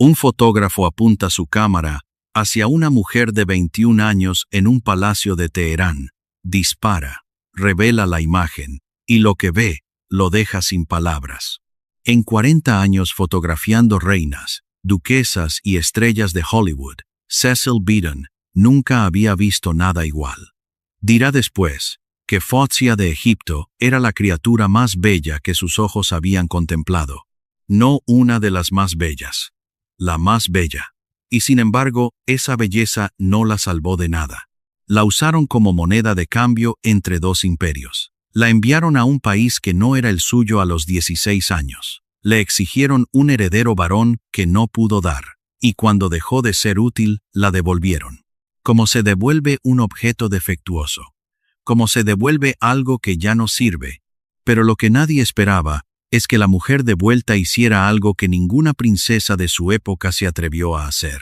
Un fotógrafo apunta su cámara hacia una mujer de 21 años en un palacio de Teherán. Dispara, revela la imagen, y lo que ve lo deja sin palabras. En 40 años fotografiando reinas, duquesas y estrellas de Hollywood, Cecil Beaton nunca había visto nada igual. Dirá después que Fawzia de Egipto era la criatura más bella que sus ojos habían contemplado. No una de las más bellas, la más bella. Y sin embargo, esa belleza no la salvó de nada. La usaron como moneda de cambio entre dos imperios. La enviaron a un país que no era el suyo a los 16 años. Le exigieron un heredero varón que no pudo dar, y cuando dejó de ser útil, la devolvieron. Como se devuelve un objeto defectuoso. Como se devuelve algo que ya no sirve. Pero lo que nadie esperaba es que la mujer de vuelta hiciera algo que ninguna princesa de su época se atrevió a hacer.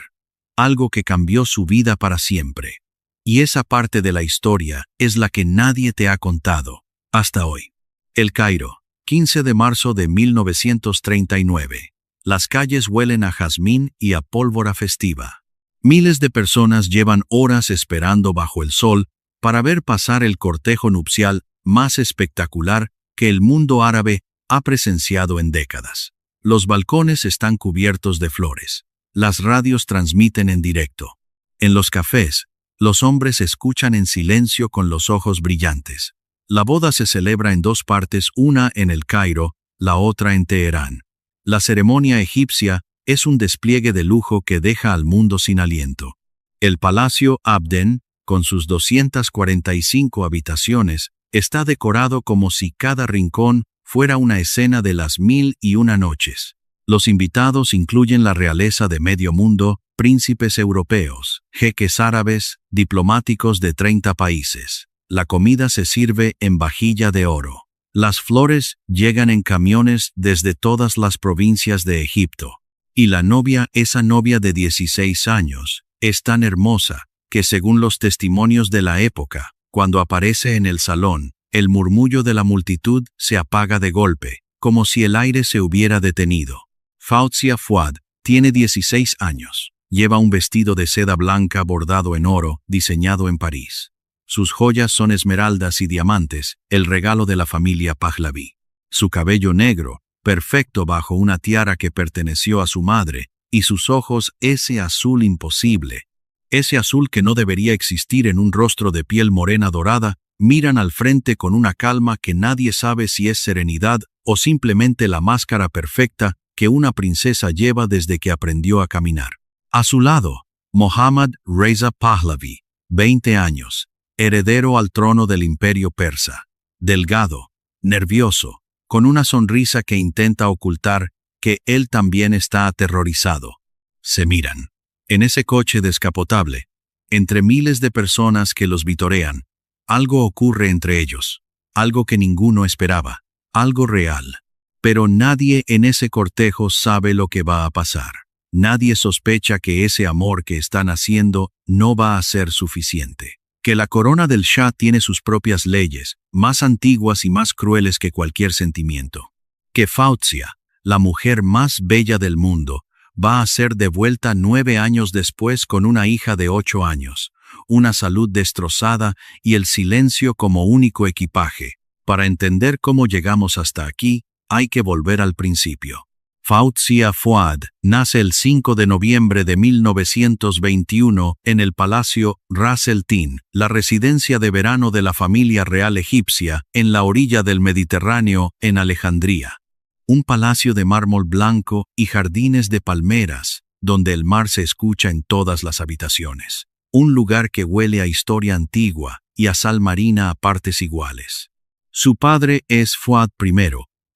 Algo que cambió su vida para siempre. Y esa parte de la historia es la que nadie te ha contado hasta hoy. El Cairo, 15 de marzo de 1939. Las calles huelen a jazmín y a pólvora festiva. Miles de personas llevan horas esperando bajo el sol para ver pasar el cortejo nupcial más espectacular que el mundo árabe ha presenciado en décadas. Los balcones están cubiertos de flores. Las radios transmiten en directo. En los cafés, los hombres escuchan en silencio con los ojos brillantes. La boda se celebra en dos partes, una en el Cairo, la otra en Teherán. La ceremonia egipcia es un despliegue de lujo que deja al mundo sin aliento. El Palacio Abden, con sus 245 habitaciones, está decorado como si cada rincón fuera una escena de las 1001 noches. Los invitados incluyen la realeza de medio mundo, príncipes europeos, jeques árabes, diplomáticos de 30 países. La comida se sirve en vajilla de oro. Las flores llegan en camiones desde todas las provincias de Egipto. Y la novia, esa novia de 16 años, es tan hermosa que según los testimonios de la época, cuando aparece en el salón, el murmullo de la multitud se apaga de golpe, como si el aire se hubiera detenido. Fawzia Fuad tiene 16 años. Lleva un vestido de seda blanca bordado en oro, diseñado en París. Sus joyas son esmeraldas y diamantes, el regalo de la familia Pahlavi. Su cabello negro, perfecto bajo una tiara que perteneció a su madre, y sus ojos ese azul imposible. Ese azul que no debería existir en un rostro de piel morena dorada, miran al frente con una calma que nadie sabe si es serenidad o simplemente la máscara perfecta que una princesa lleva desde que aprendió a caminar. A su lado, Mohammad Reza Pahlavi, 20 años, heredero al trono del imperio persa. Delgado, nervioso, con una sonrisa que intenta ocultar que él también está aterrorizado. Se miran. En ese coche descapotable, entre miles de personas que los vitorean, algo ocurre entre ellos, algo que ninguno esperaba, algo real. Pero nadie en ese cortejo sabe lo que va a pasar. Nadie sospecha que ese amor que están haciendo no va a ser suficiente. Que la corona del Shah tiene sus propias leyes, más antiguas y más crueles que cualquier sentimiento. Que Fawzia, la mujer más bella del mundo, va a ser devuelta 9 años después con una hija de 8 años, una salud destrozada y el silencio como único equipaje. Para entender cómo llegamos hasta aquí, hay que volver al principio. Fawzia Fuad nace el 5 de noviembre de 1921 en el Palacio Ras el Tin, la residencia de verano de la familia real egipcia, en la orilla del Mediterráneo, en Alejandría. Un palacio de mármol blanco y jardines de palmeras, donde el mar se escucha en todas las habitaciones. Un lugar que huele a historia antigua y a sal marina a partes iguales. Su padre es Fuad I,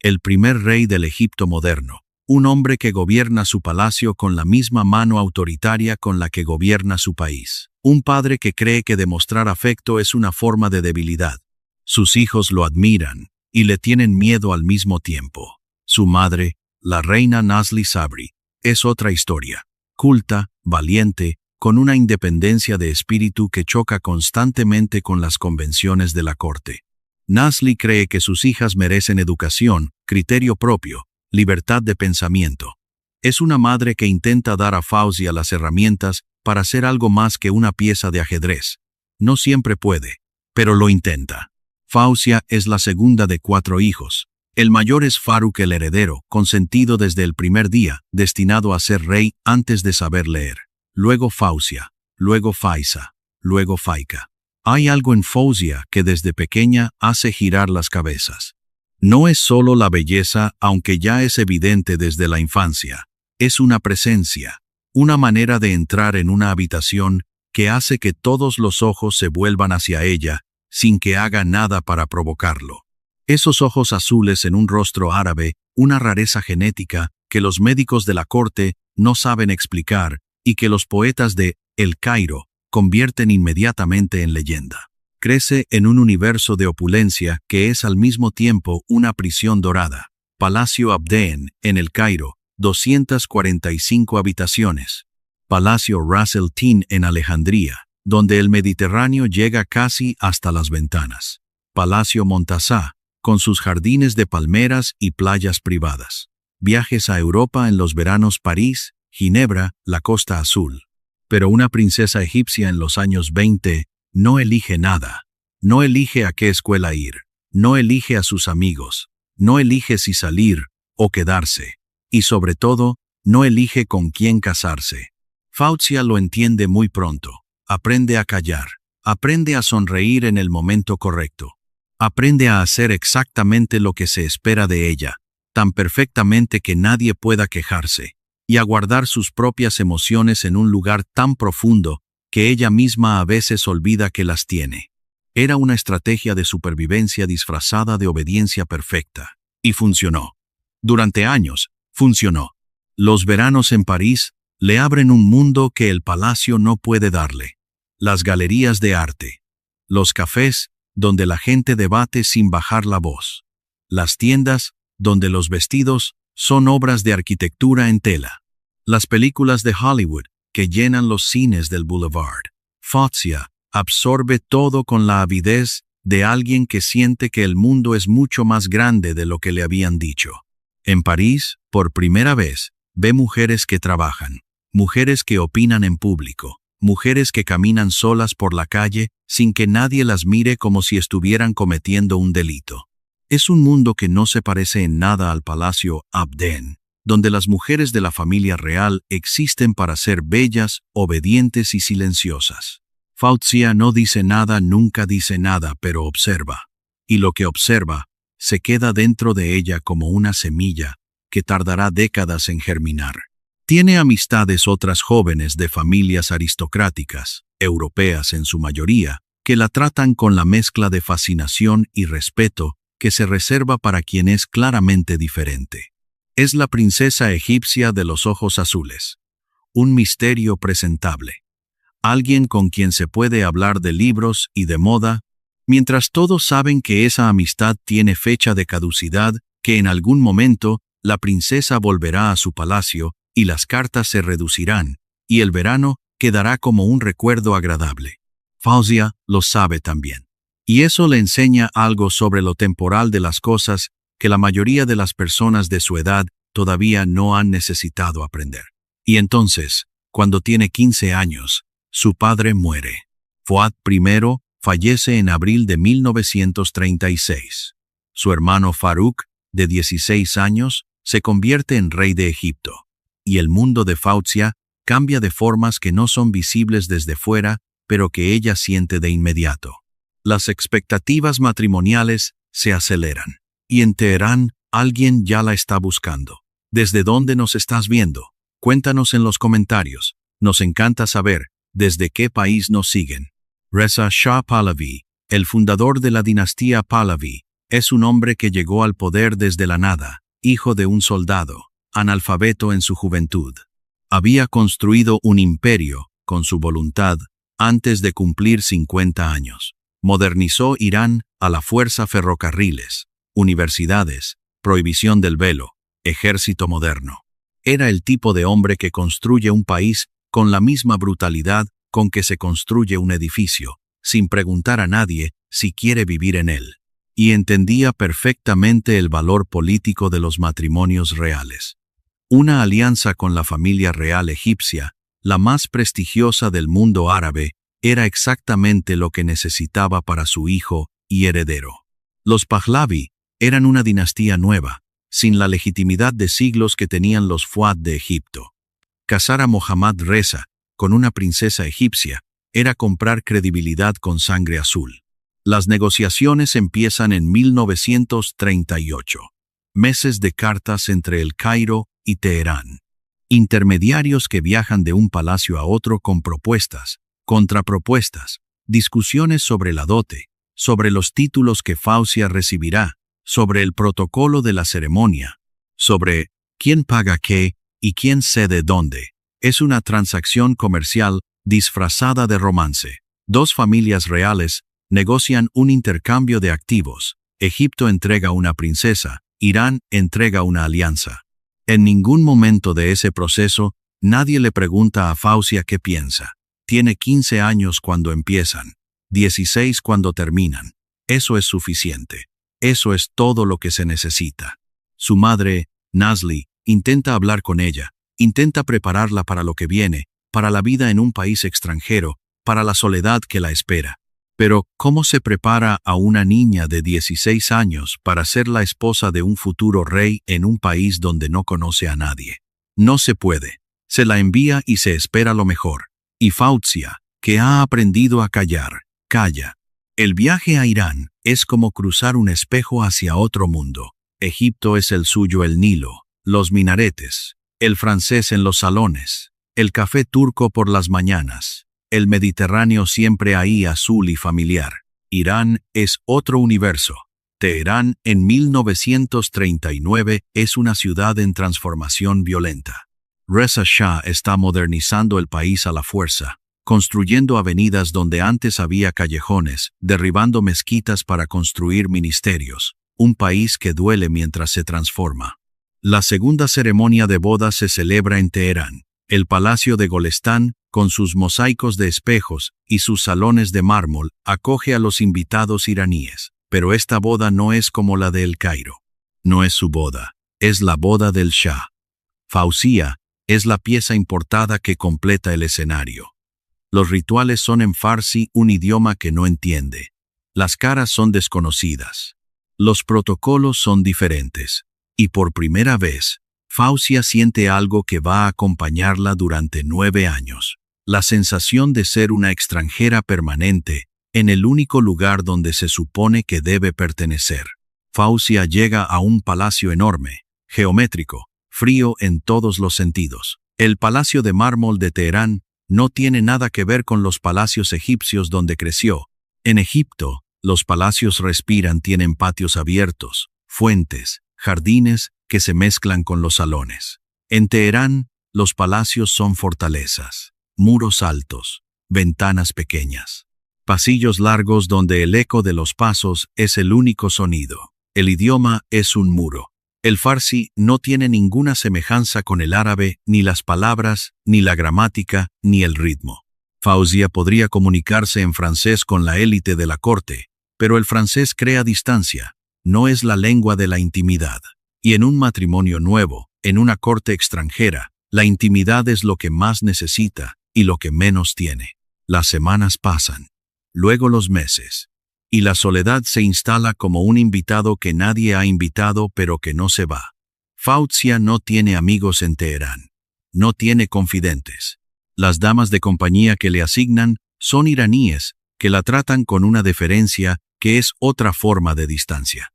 el primer rey del Egipto moderno, un hombre que gobierna su palacio con la misma mano autoritaria con la que gobierna su país. Un padre que cree que demostrar afecto es una forma de debilidad. Sus hijos lo admiran y le tienen miedo al mismo tiempo. Su madre, la reina Nazli Sabri, es otra historia. Culta, valiente, con una independencia de espíritu que choca constantemente con las convenciones de la corte. Nazli cree que sus hijas merecen educación, criterio propio, libertad de pensamiento. Es una madre que intenta dar a Fausia las herramientas para ser algo más que una pieza de ajedrez. No siempre puede, pero lo intenta. Fausia es la segunda de 4 hijos. El mayor es Faruk el heredero, consentido desde el primer día, destinado a ser rey antes de saber leer. Luego Fausia, luego Faisa, luego Faika. Hay algo en Fausia que desde pequeña hace girar las cabezas. No es solo la belleza, aunque ya es evidente desde la infancia. Es una presencia, una manera de entrar en una habitación que hace que todos los ojos se vuelvan hacia ella, sin que haga nada para provocarlo. Esos ojos azules en un rostro árabe, una rareza genética que los médicos de la corte no saben explicar y que los poetas de El Cairo convierten inmediatamente en leyenda. Crece en un universo de opulencia que es al mismo tiempo una prisión dorada. Palacio Abdeen, en El Cairo, 245 habitaciones. Palacio Ras el Tin en Alejandría, donde el Mediterráneo llega casi hasta las ventanas. Palacio Montazá, con sus jardines de palmeras y playas privadas. Viajes a Europa en los veranos: París, Ginebra, la Costa Azul. Pero una princesa egipcia en los años 20 no elige nada. No elige a qué escuela ir. No elige a sus amigos. No elige si salir o quedarse. Y sobre todo, no elige con quién casarse. Fausia lo entiende muy pronto. Aprende a callar. Aprende a sonreír en el momento correcto. Aprende a hacer exactamente lo que se espera de ella, tan perfectamente que nadie pueda quejarse, y a guardar sus propias emociones en un lugar tan profundo que ella misma a veces olvida que las tiene. Era una estrategia de supervivencia disfrazada de obediencia perfecta, y funcionó. Durante años, funcionó. Los veranos en París le abren un mundo que el palacio no puede darle. Las galerías de arte. Los cafés, donde la gente debate sin bajar la voz. Las tiendas, donde los vestidos son obras de arquitectura en tela. Las películas de Hollywood, que llenan los cines del Boulevard. Fausia absorbe todo con la avidez de alguien que siente que el mundo es mucho más grande de lo que le habían dicho. En París, por primera vez, ve mujeres que trabajan, mujeres que opinan en público, mujeres que caminan solas por la calle sin que nadie las mire como si estuvieran cometiendo un delito. Es un mundo que no se parece en nada al Palacio Abdeen, donde las mujeres de la familia real existen para ser bellas, obedientes y silenciosas. Fausia no dice nada, nunca dice nada, pero observa. Y lo que observa se queda dentro de ella como una semilla que tardará décadas en germinar. Tiene amistades otras jóvenes de familias aristocráticas, europeas en su mayoría, que la tratan con la mezcla de fascinación y respeto que se reserva para quien es claramente diferente. Es la princesa egipcia de los ojos azules. Un misterio presentable. Alguien con quien se puede hablar de libros y de moda, mientras todos saben que esa amistad tiene fecha de caducidad, que en algún momento la princesa volverá a su palacio y las cartas se reducirán, y el verano quedará como un recuerdo agradable. Fausia lo sabe también. Y eso le enseña algo sobre lo temporal de las cosas que la mayoría de las personas de su edad todavía no han necesitado aprender. Y entonces, cuando tiene 15 años, su padre muere. Fuad I fallece en abril de 1936. Su hermano Faruk, de 16 años, se convierte en rey de Egipto. Y el mundo de Fausia cambia de formas que no son visibles desde fuera, pero que ella siente de inmediato. Las expectativas matrimoniales se aceleran. Y en Teherán, alguien ya la está buscando. ¿Desde dónde nos estás viendo? Cuéntanos en los comentarios. Nos encanta saber desde qué país nos siguen. Reza Shah Pahlavi, el fundador de la dinastía Pahlavi, es un hombre que llegó al poder desde la nada, hijo de un soldado, analfabeto en su juventud. Había construido un imperio, con su voluntad, antes de cumplir 50 años. Modernizó Irán a la fuerza ferrocarriles, universidades, prohibición del velo, ejército moderno. Era el tipo de hombre que construye un país con la misma brutalidad con que se construye un edificio, sin preguntar a nadie si quiere vivir en él. Y entendía perfectamente el valor político de los matrimonios reales. Una alianza con la familia real egipcia, la más prestigiosa del mundo árabe, era exactamente lo que necesitaba para su hijo y heredero. Los Pahlavi eran una dinastía nueva, sin la legitimidad de siglos que tenían los Fuad de Egipto. Casar a Mohammad Reza con una princesa egipcia era comprar credibilidad con sangre azul. Las negociaciones empiezan en 1938. Meses de cartas entre El Cairo y Teherán. Intermediarios que viajan de un palacio a otro con propuestas, contrapropuestas, discusiones sobre la dote, sobre los títulos que Fausia recibirá, sobre el protocolo de la ceremonia, sobre quién paga qué y quién cede dónde. Es una transacción comercial disfrazada de romance. Dos familias reales negocian un intercambio de activos. Egipto entrega una princesa, Irán entrega una alianza. En ningún momento de ese proceso, nadie le pregunta a Fausia qué piensa. Tiene 15 años cuando empiezan, 16 cuando terminan. Eso es suficiente. Eso es todo lo que se necesita. Su madre, Nazli, intenta hablar con ella, intenta prepararla para lo que viene, para la vida en un país extranjero, para la soledad que la espera. Pero, ¿cómo se prepara a una niña de 16 años para ser la esposa de un futuro rey en un país donde no conoce a nadie? No se puede. Se la envía y se espera lo mejor. Y Fausia, que ha aprendido a callar, calla. El viaje a Irán es como cruzar un espejo hacia otro mundo. Egipto es el suyo, el Nilo, los minaretes, el francés en los salones, el café turco por las mañanas, el Mediterráneo siempre ahí azul y familiar. Irán es otro universo. Teherán en 1939 es una ciudad en transformación violenta. Reza Shah está modernizando el país a la fuerza, construyendo avenidas donde antes había callejones, derribando mezquitas para construir ministerios, un país que duele mientras se transforma. La segunda ceremonia de bodas se celebra en Teherán. El Palacio de Golestán, con sus mosaicos de espejos y sus salones de mármol, acoge a los invitados iraníes. Pero esta boda no es como la de El Cairo. No es su boda, es la boda del Shah. Fausia es la pieza importada que completa el escenario. Los rituales son en farsi, un idioma que no entiende. Las caras son desconocidas. Los protocolos son diferentes. Y por primera vez, Fausia siente algo que va a acompañarla durante 9 años. La sensación de ser una extranjera permanente en el único lugar donde se supone que debe pertenecer. Fausia llega a un palacio enorme, geométrico, frío en todos los sentidos. El palacio de mármol de Teherán no tiene nada que ver con los palacios egipcios donde creció. En Egipto, los palacios respiran, tienen patios abiertos, fuentes, jardines que se mezclan con los salones. En Teherán, los palacios son fortalezas, muros altos, ventanas pequeñas, pasillos largos donde el eco de los pasos es el único sonido. El idioma es un muro. El farsi no tiene ninguna semejanza con el árabe, ni las palabras, ni la gramática, ni el ritmo. Fausia podría comunicarse en francés con la élite de la corte, pero el francés crea distancia, no es la lengua de la intimidad. Y en un matrimonio nuevo, en una corte extranjera, la intimidad es lo que más necesita y lo que menos tiene. Las semanas pasan, luego los meses, y la soledad se instala como un invitado que nadie ha invitado pero que no se va. Fausia no tiene amigos en Teherán, no tiene confidentes. Las damas de compañía que le asignan son iraníes, que la tratan con una deferencia que es otra forma de distancia.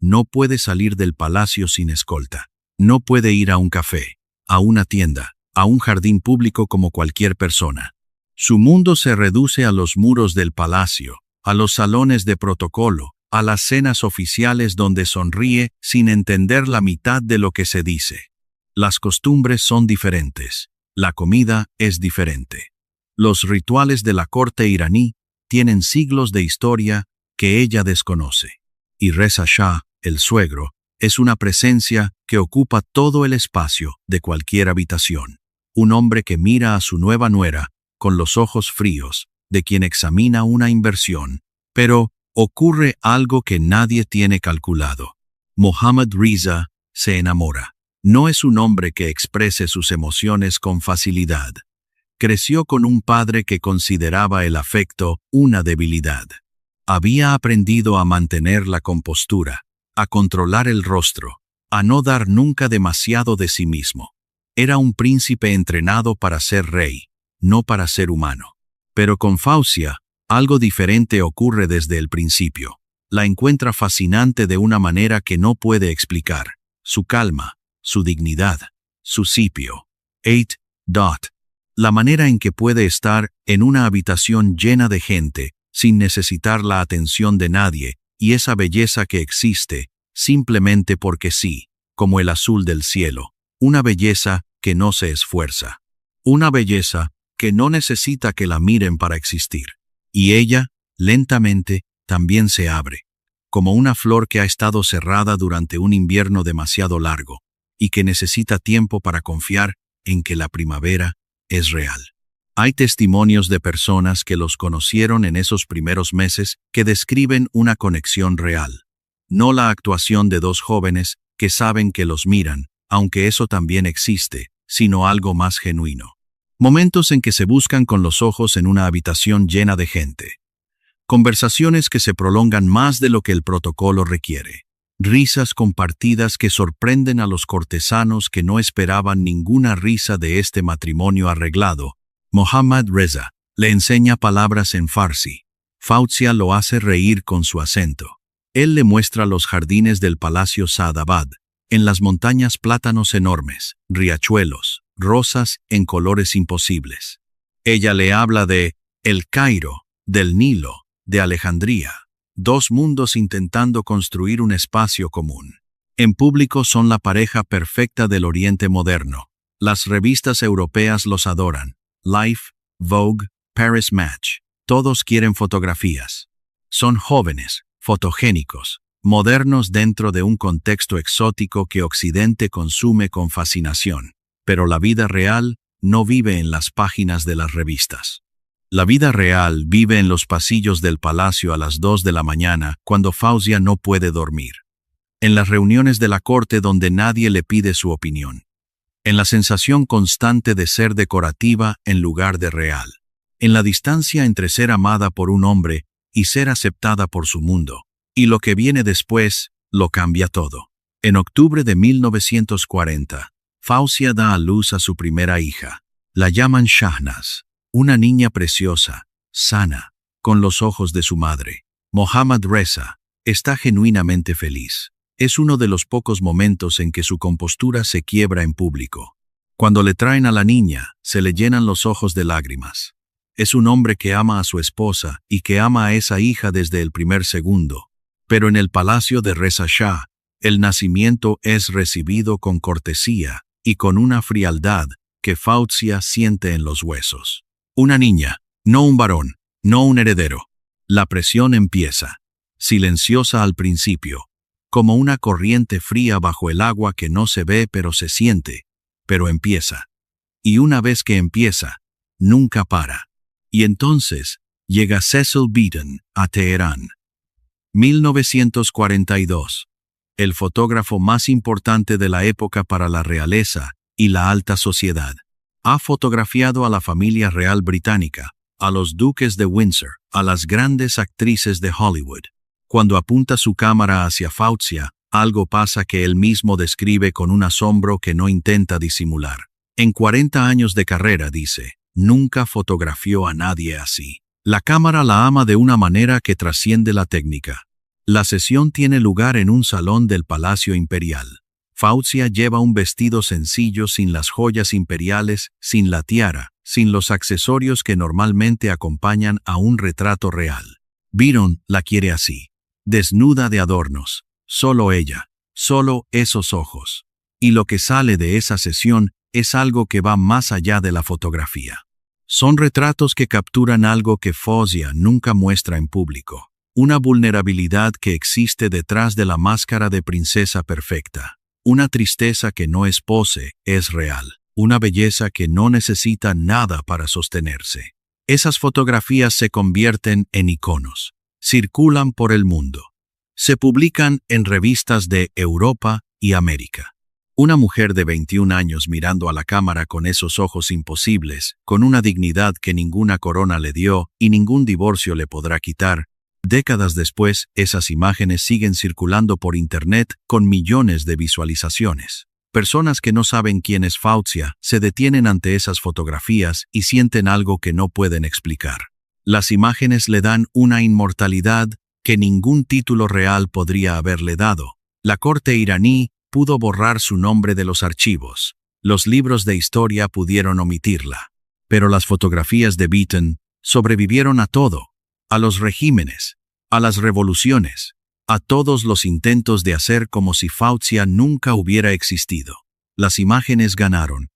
No puede salir del palacio sin escolta. No puede ir a un café, a una tienda, a un jardín público como cualquier persona. Su mundo se reduce a los muros del palacio, a los salones de protocolo, a las cenas oficiales donde sonríe sin entender la mitad de lo que se dice. Las costumbres son diferentes. La comida es diferente. Los rituales de la corte iraní tienen siglos de historia que ella desconoce. Y Reza Shah, el suegro, es una presencia que ocupa todo el espacio de cualquier habitación. Un hombre que mira a su nueva nuera con los ojos fríos de quien examina una inversión. Pero ocurre algo que nadie tiene calculado. Mohammad Reza se enamora. No es un hombre que exprese sus emociones con facilidad. Creció con un padre que consideraba el afecto una debilidad. Había aprendido a mantener la compostura, a controlar el rostro, a no dar nunca demasiado de sí mismo. Era un príncipe entrenado para ser rey, no para ser humano. Pero con Faucia, algo diferente ocurre desde el principio. La encuentra fascinante de una manera que no puede explicar. Su calma, su dignidad, su sitio. 8. La manera en que puede estar en una habitación llena de gente, sin necesitar la atención de nadie, y esa belleza que existe, simplemente porque sí, como el azul del cielo. Una belleza que no se esfuerza. Una belleza que no necesita que la miren para existir. Y ella, lentamente, también se abre, como una flor que ha estado cerrada durante un invierno demasiado largo, y que necesita tiempo para confiar en que la primavera es real. Hay testimonios de personas que los conocieron en esos primeros meses que describen una conexión real. No la actuación de dos jóvenes que saben que los miran, aunque eso también existe, sino algo más genuino. Momentos en que se buscan con los ojos en una habitación llena de gente. Conversaciones que se prolongan más de lo que el protocolo requiere. Risas compartidas que sorprenden a los cortesanos que no esperaban ninguna risa de este matrimonio arreglado. Mohammad Reza le enseña palabras en farsi. Faucia lo hace reír con su acento. Él le muestra los jardines del Palacio Saadabad, en las montañas plátanos enormes, riachuelos, rosas en colores imposibles. Ella le habla de El Cairo, del Nilo, de Alejandría, dos mundos intentando construir un espacio común. En público son la pareja perfecta del Oriente moderno. Las revistas europeas los adoran. Life, Vogue, Paris Match. Todos quieren fotografías. Son jóvenes, fotogénicos, modernos dentro de un contexto exótico que Occidente consume con fascinación. Pero la vida real no vive en las páginas de las revistas. La vida real vive en los pasillos del palacio a las 2 de la mañana, cuando Faucia no puede dormir. En las reuniones de la corte donde nadie le pide su opinión. En la sensación constante de ser decorativa en lugar de real. En la distancia entre ser amada por un hombre y ser aceptada por su mundo. Y lo que viene después, lo cambia todo. En octubre de 1940, Faucia da a luz a su primera hija. La llaman Shahnaz, una niña preciosa, sana, con los ojos de su madre. Mohammad Reza está genuinamente feliz. Es uno de los pocos momentos en que su compostura se quiebra en público. Cuando le traen a la niña, se le llenan los ojos de lágrimas. Es un hombre que ama a su esposa y que ama a esa hija desde el primer segundo. Pero en el palacio de Reza Shah, el nacimiento es recibido con cortesía y con una frialdad que Faucia siente en los huesos. Una niña, no un varón, no un heredero. La presión empieza, silenciosa al principio, como una corriente fría bajo el agua que no se ve pero se siente, pero empieza. Y una vez que empieza, nunca para. Y entonces llega Cecil Beaton a Teherán. 1942. El fotógrafo más importante de la época para la realeza y la alta sociedad. Ha fotografiado a la familia real británica, a los duques de Windsor, a las grandes actrices de Hollywood. Cuando apunta su cámara hacia Faucia, algo pasa que él mismo describe con un asombro que no intenta disimular. En 40 años de carrera, dice, nunca fotografió a nadie así. La cámara la ama de una manera que trasciende la técnica. La sesión tiene lugar en un salón del Palacio Imperial. Faucia lleva un vestido sencillo sin las joyas imperiales, sin la tiara, sin los accesorios que normalmente acompañan a un retrato real. Beaton la quiere así, desnuda de adornos, solo ella, solo esos ojos. Y lo que sale de esa sesión es algo que va más allá de la fotografía. Son retratos que capturan algo que Faucia nunca muestra en público. Una vulnerabilidad que existe detrás de la máscara de princesa perfecta. Una tristeza que no es pose, es real. Una belleza que no necesita nada para sostenerse. Esas fotografías se convierten en iconos. Circulan por el mundo. Se publican en revistas de Europa y América. Una mujer de 21 años mirando a la cámara con esos ojos imposibles, con una dignidad que ninguna corona le dio y ningún divorcio le podrá quitar. Décadas después, esas imágenes siguen circulando por Internet con millones de visualizaciones. Personas que no saben quién es Faucia se detienen ante esas fotografías y sienten algo que no pueden explicar. Las imágenes le dan una inmortalidad que ningún título real podría haberle dado. La corte iraní pudo borrar su nombre de los archivos. Los libros de historia pudieron omitirla. Pero las fotografías de Beaton sobrevivieron a todo, a los regímenes, a las revoluciones, a todos los intentos de hacer como si Faucia nunca hubiera existido. Las imágenes ganaron.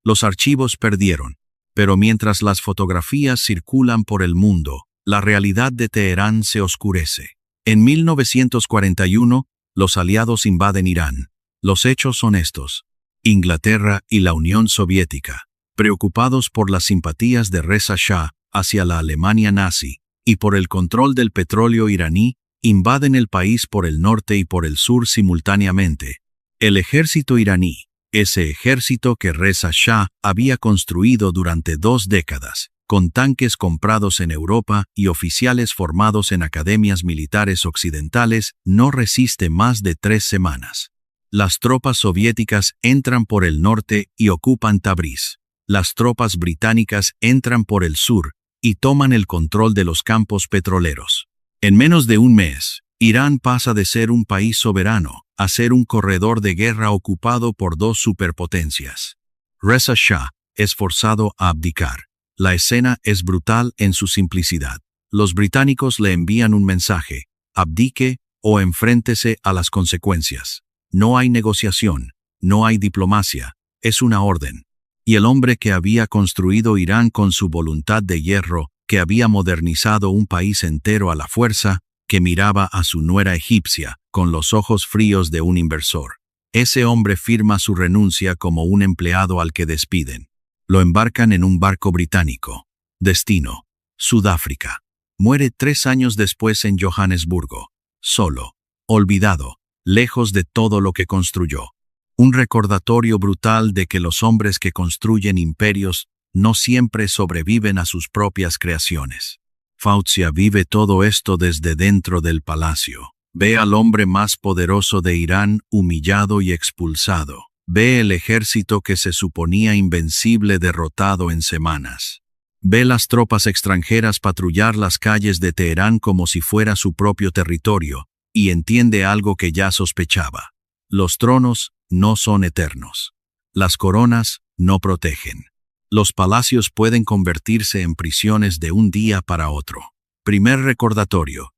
Los archivos perdieron. Pero mientras las fotografías circulan por el mundo, la realidad de Teherán se oscurece. En 1941, los aliados invaden Irán. Los hechos son estos. Inglaterra y la Unión Soviética, preocupados por las simpatías de Reza Shah hacia la Alemania nazi y por el control del petróleo iraní, invaden el país por el norte y por el sur simultáneamente. El ejército iraní, ese ejército que Reza Shah había construido durante 2 décadas, con tanques comprados en Europa y oficiales formados en academias militares occidentales, no resiste más de 3 semanas. Las tropas soviéticas entran por el norte y ocupan Tabriz. Las tropas británicas entran por el sur y toman el control de los campos petroleros. En menos de un mes, Irán pasa de ser un país soberano a ser un corredor de guerra ocupado por 2 superpotencias. Reza Shah es forzado a abdicar. La escena es brutal en su simplicidad. Los británicos le envían un mensaje: abdique o enfréntese a las consecuencias. No hay negociación, no hay diplomacia, es una orden. Y el hombre que había construido Irán con su voluntad de hierro, que había modernizado un país entero a la fuerza, que miraba a su nuera egipcia con los ojos fríos de un inversor. Ese hombre firma su renuncia como un empleado al que despiden. Lo embarcan en un barco británico. Destino: Sudáfrica. Muere 3 años después en Johannesburgo. Solo, olvidado, lejos de todo lo que construyó. Un recordatorio brutal de que los hombres que construyen imperios no siempre sobreviven a sus propias creaciones. Faucia vive todo esto desde dentro del palacio. Ve al hombre más poderoso de Irán humillado y expulsado. Ve el ejército que se suponía invencible derrotado en semanas. Ve las tropas extranjeras patrullar las calles de Teherán como si fuera su propio territorio, y entiende algo que ya sospechaba. Los tronos no son eternos. Las coronas no protegen. Los palacios pueden convertirse en prisiones de un día para otro. Primer recordatorio.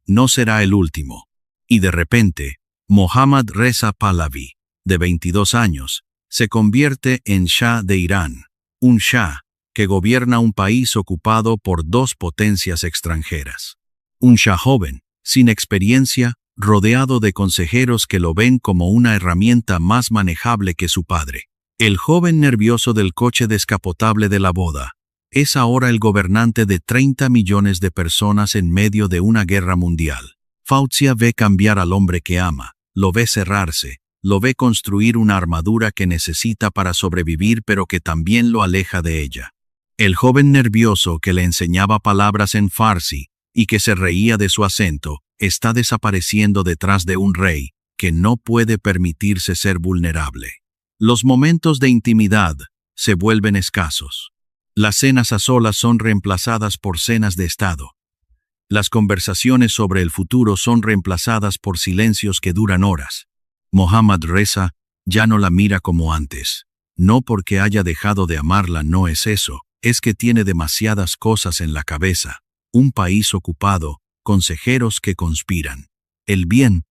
No será el último. Y de repente, Mohammad Reza Pahlavi, de 22 años, se convierte en Shah de Irán, un Shah que gobierna un país ocupado por 2 potencias extranjeras. Un Shah joven, sin experiencia, rodeado de consejeros que lo ven como una herramienta más manejable que su padre. El joven nervioso del coche descapotable de la boda es ahora el gobernante de 30 millones de personas en medio de una guerra mundial. Faucia ve cambiar al hombre que ama, lo ve cerrarse, lo ve construir una armadura que necesita para sobrevivir pero que también lo aleja de ella. El joven nervioso que le enseñaba palabras en farsi y que se reía de su acento está desapareciendo detrás de un rey que no puede permitirse ser vulnerable. Los momentos de intimidad se vuelven escasos. Las cenas a solas son reemplazadas por cenas de estado. Las conversaciones sobre el futuro son reemplazadas por silencios que duran horas. Mohammad Reza ya no la mira como antes. No porque haya dejado de amarla, no es eso, es que tiene demasiadas cosas en la cabeza. Un país ocupado, consejeros que conspiran. El bien,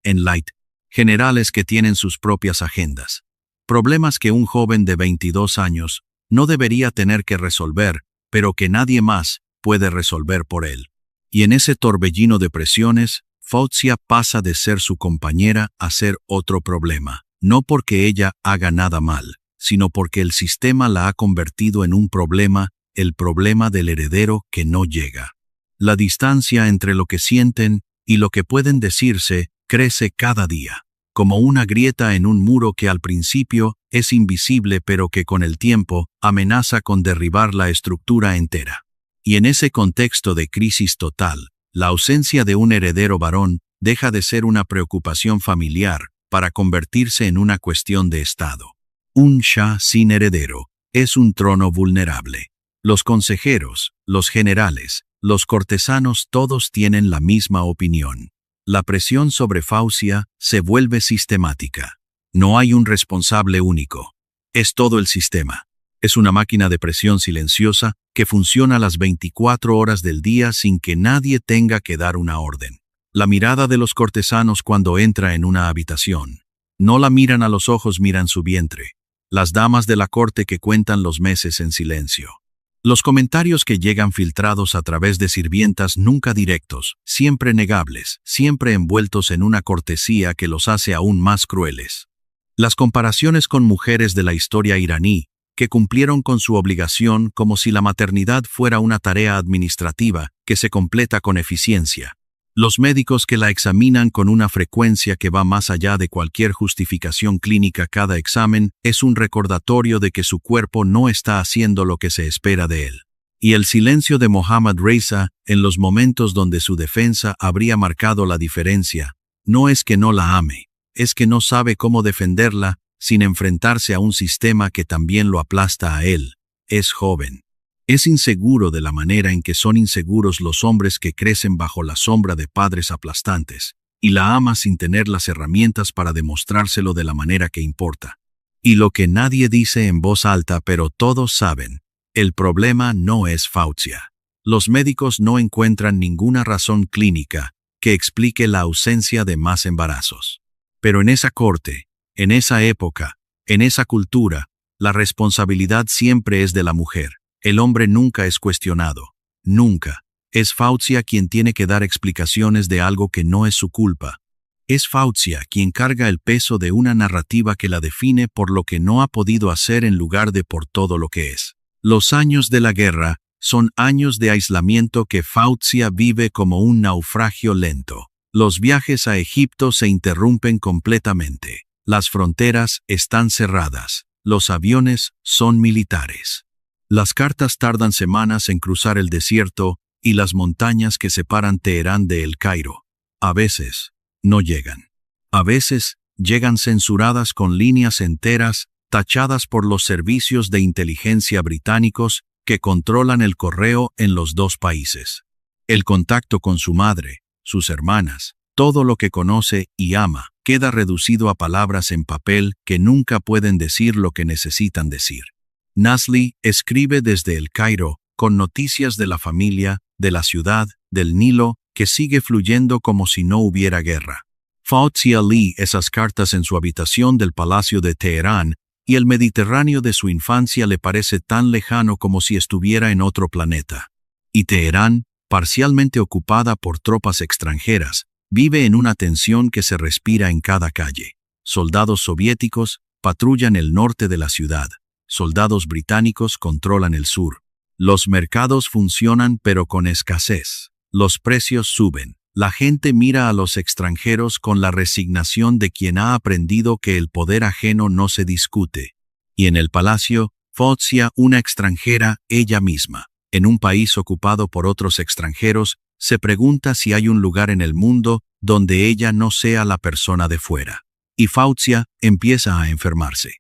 Enlight, generales que tienen sus propias agendas. Problemas que un joven de 22 años no debería tener que resolver, pero que nadie más puede resolver por él. Y en ese torbellino de presiones, Faucia pasa de ser su compañera a ser otro problema. No porque ella haga nada mal, sino porque el sistema la ha convertido en un problema, el problema del heredero que no llega. La distancia entre lo que sienten y lo que pueden decirse crece cada día. como una grieta en un muro que al principio es invisible pero que con el tiempo amenaza con derribar la estructura entera. Y en ese contexto de crisis total, la ausencia de un heredero varón deja de ser una preocupación familiar para convertirse en una cuestión de Estado. Un shah sin heredero es un trono vulnerable. Los consejeros, los generales, los cortesanos todos tienen la misma opinión. La presión sobre Faucia se vuelve sistemática. No hay un responsable único. Es todo el sistema. Es una máquina de presión silenciosa que funciona las 24 horas del día sin que nadie tenga que dar una orden. La mirada de los cortesanos cuando entra en una habitación. No la miran a los ojos, miran su vientre. Las damas de la corte que cuentan los meses en silencio. Los comentarios que llegan filtrados a través de sirvientas nunca directos, siempre negables, siempre envueltos en una cortesía que los hace aún más crueles. Las comparaciones con mujeres de la historia iraní, que cumplieron con su obligación como si la maternidad fuera una tarea administrativa que se completa con eficiencia. Los médicos que la examinan con una frecuencia que va más allá de cualquier justificación clínica. Cada examen es un recordatorio de que su cuerpo no está haciendo lo que se espera de él. Y el silencio de Mohammad Reza, en los momentos donde su defensa habría marcado la diferencia, no es que no la ame, es que no sabe cómo defenderla sin enfrentarse a un sistema que también lo aplasta a él. Es joven. Es inseguro de la manera en que son inseguros los hombres que crecen bajo la sombra de padres aplastantes, y la ama sin tener las herramientas para demostrárselo de la manera que importa. Y lo que nadie dice en voz alta pero todos saben, el problema no es Faucia. Los médicos no encuentran ninguna razón clínica que explique la ausencia de más embarazos. Pero en esa corte, en esa época, en esa cultura, la responsabilidad siempre es de la mujer. El hombre nunca es cuestionado. Nunca. Es Faucia quien tiene que dar explicaciones de algo que no es su culpa. Es Faucia quien carga el peso de una narrativa que la define por lo que no ha podido hacer en lugar de por todo lo que es. Los años de la guerra son años de aislamiento que Faucia vive como un naufragio lento. Los viajes a Egipto se interrumpen completamente. Las fronteras están cerradas. Los aviones son militares. Las cartas tardan semanas en cruzar el desierto y las montañas que separan Teherán de El Cairo. A veces, no llegan. A veces, llegan censuradas con líneas enteras, tachadas por los servicios de inteligencia británicos que controlan el correo en los dos países. El contacto con su madre, sus hermanas, todo lo que conoce y ama, queda reducido a palabras en papel que nunca pueden decir lo que necesitan decir. Nasli escribe desde El Cairo, con noticias de la familia, de la ciudad, del Nilo, que sigue fluyendo como si no hubiera guerra. Faucia lee esas cartas en su habitación del Palacio de Teherán, y el Mediterráneo de su infancia le parece tan lejano como si estuviera en otro planeta. Y Teherán, parcialmente ocupada por tropas extranjeras, vive en una tensión que se respira en cada calle. Soldados soviéticos patrullan el norte de la ciudad. Soldados británicos controlan el sur. Los mercados funcionan pero con escasez. Los precios suben. La gente mira a los extranjeros con la resignación de quien ha aprendido que el poder ajeno no se discute. Y en el palacio, Faucia, una extranjera, ella misma, en un país ocupado por otros extranjeros, se pregunta si hay un lugar en el mundo donde ella no sea la persona de fuera. Y Faucia empieza a enfermarse.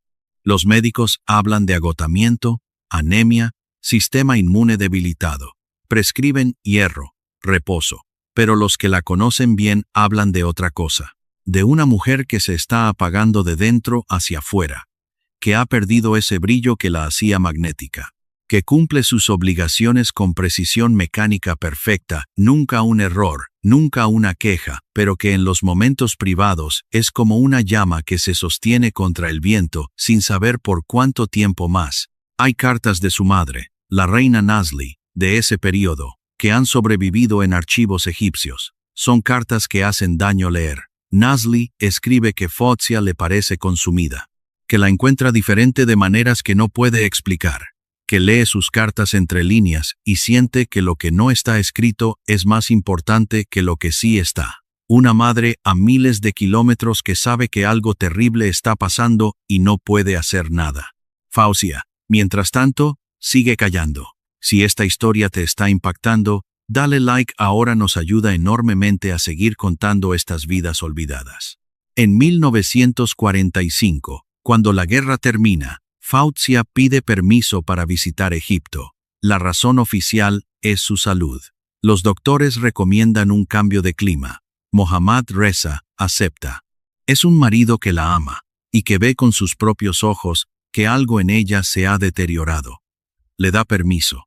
Los médicos hablan de agotamiento, anemia, sistema inmune debilitado. Prescriben hierro, reposo. Pero los que la conocen bien hablan de otra cosa. De una mujer que se está apagando de dentro hacia afuera. Que ha perdido ese brillo que la hacía magnética. Que cumple sus obligaciones con precisión mecánica perfecta, nunca un error, nunca una queja, pero que en los momentos privados es como una llama que se sostiene contra el viento sin saber por cuánto tiempo más. Hay cartas de su madre, la reina Nasli, de ese periodo, que han sobrevivido en archivos egipcios. Son cartas que hacen daño leer. Nasli escribe que Faucia le parece consumida, que la encuentra diferente de maneras que no puede explicar, que lee sus cartas entre líneas y siente que lo que no está escrito es más importante que lo que sí está. Una madre a miles de kilómetros que sabe que algo terrible está pasando y no puede hacer nada. Faucia, mientras tanto, sigue callando. Si esta historia te está impactando, dale like, ahora nos ayuda enormemente a seguir contando estas vidas olvidadas. En 1945, cuando la guerra termina, Faucia pide permiso para visitar Egipto. La razón oficial es su salud. Los doctores recomiendan un cambio de clima. Mohammad Reza acepta. Es un marido que la ama y que ve con sus propios ojos que algo en ella se ha deteriorado. Le da permiso.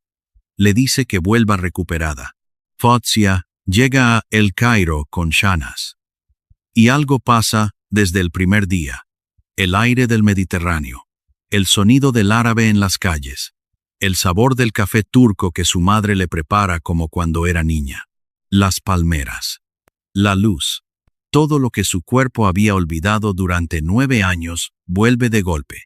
Le dice que vuelva recuperada. Faucia llega a El Cairo con Shahnaz. Y algo pasa desde el primer día. El aire del Mediterráneo. El sonido del árabe en las calles. El sabor del café turco que su madre le prepara como cuando era niña. Las palmeras. La luz. Todo lo que su cuerpo había olvidado durante 9 años vuelve de golpe.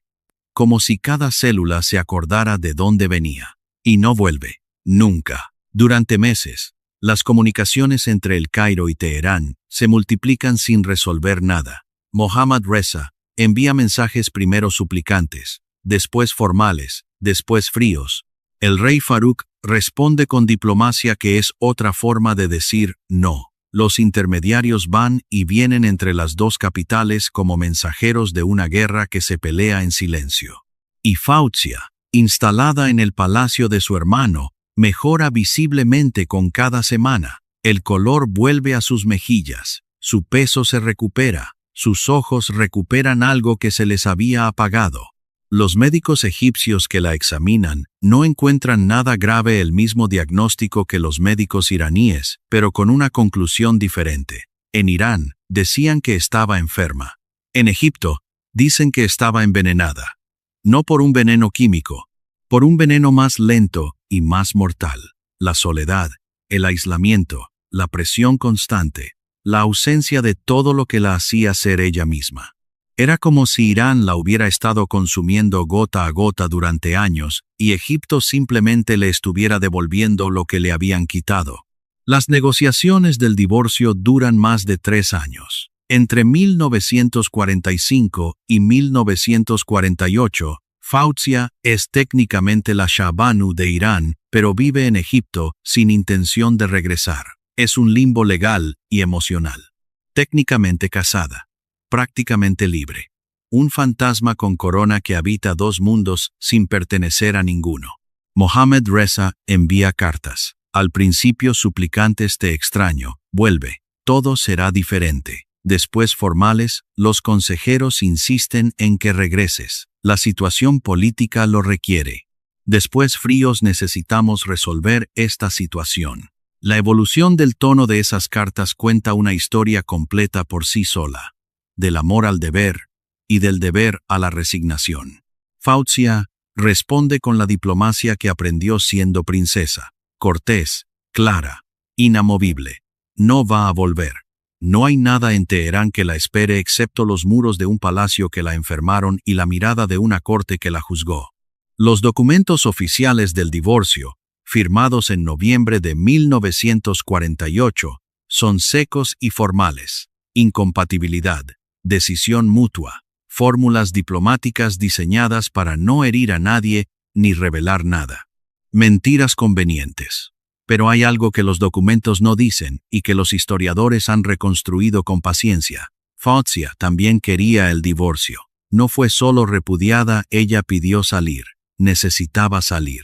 Como si cada célula se acordara de dónde venía. Y no vuelve. Nunca. Durante meses, las comunicaciones entre El Cairo y Teherán se multiplican sin resolver nada. Mohammad Reza envía mensajes primero suplicantes, después formales, después fríos. El rey Farouk responde con diplomacia, que es otra forma de decir no. Los intermediarios van y vienen entre las dos capitales como mensajeros de una guerra que se pelea en silencio. Y Faucia, instalada en el palacio de su hermano, mejora visiblemente con cada semana. El color vuelve a sus mejillas, su peso se recupera, sus ojos recuperan algo que se les había apagado. Los médicos egipcios que la examinan no encuentran nada grave, el mismo diagnóstico que los médicos iraníes, pero con una conclusión diferente. En Irán, decían que estaba enferma. En Egipto, dicen que estaba envenenada. No por un veneno químico, por un veneno más lento y más mortal. La soledad, el aislamiento, la presión constante, la ausencia de todo lo que la hacía ser ella misma. Era como si Irán la hubiera estado consumiendo gota a gota durante años y Egipto simplemente le estuviera devolviendo lo que le habían quitado. Las negociaciones del divorcio duran más de 3 años. Entre 1945 y 1948, Faucia es técnicamente la Shah Banu de Irán, pero vive en Egipto sin intención de regresar. Es un limbo legal y emocional. Técnicamente casada. Prácticamente libre. Un fantasma con corona que habita 2 mundos sin pertenecer a ninguno. Mohammad Reza envía cartas. Al principio suplicantes: te extraño, vuelve, todo será diferente. Después formales, los consejeros insisten en que regreses. La situación política lo requiere. Después fríos: necesitamos resolver esta situación. La evolución del tono de esas cartas cuenta una historia completa por sí sola. Del amor al deber, y del deber a la resignación. Faucia responde con la diplomacia que aprendió siendo princesa. Cortés, clara, inamovible. No va a volver. No hay nada en Teherán que la espere excepto los muros de un palacio que la enfermaron y la mirada de una corte que la juzgó. Los documentos oficiales del divorcio, firmados en noviembre de 1948, son secos y formales. Incompatibilidad. Decisión mutua, fórmulas diplomáticas diseñadas para no herir a nadie ni revelar nada. Mentiras convenientes. Pero hay algo que los documentos no dicen y que los historiadores han reconstruido con paciencia. Faucia también quería el divorcio. No fue solo repudiada, ella pidió salir. Necesitaba salir.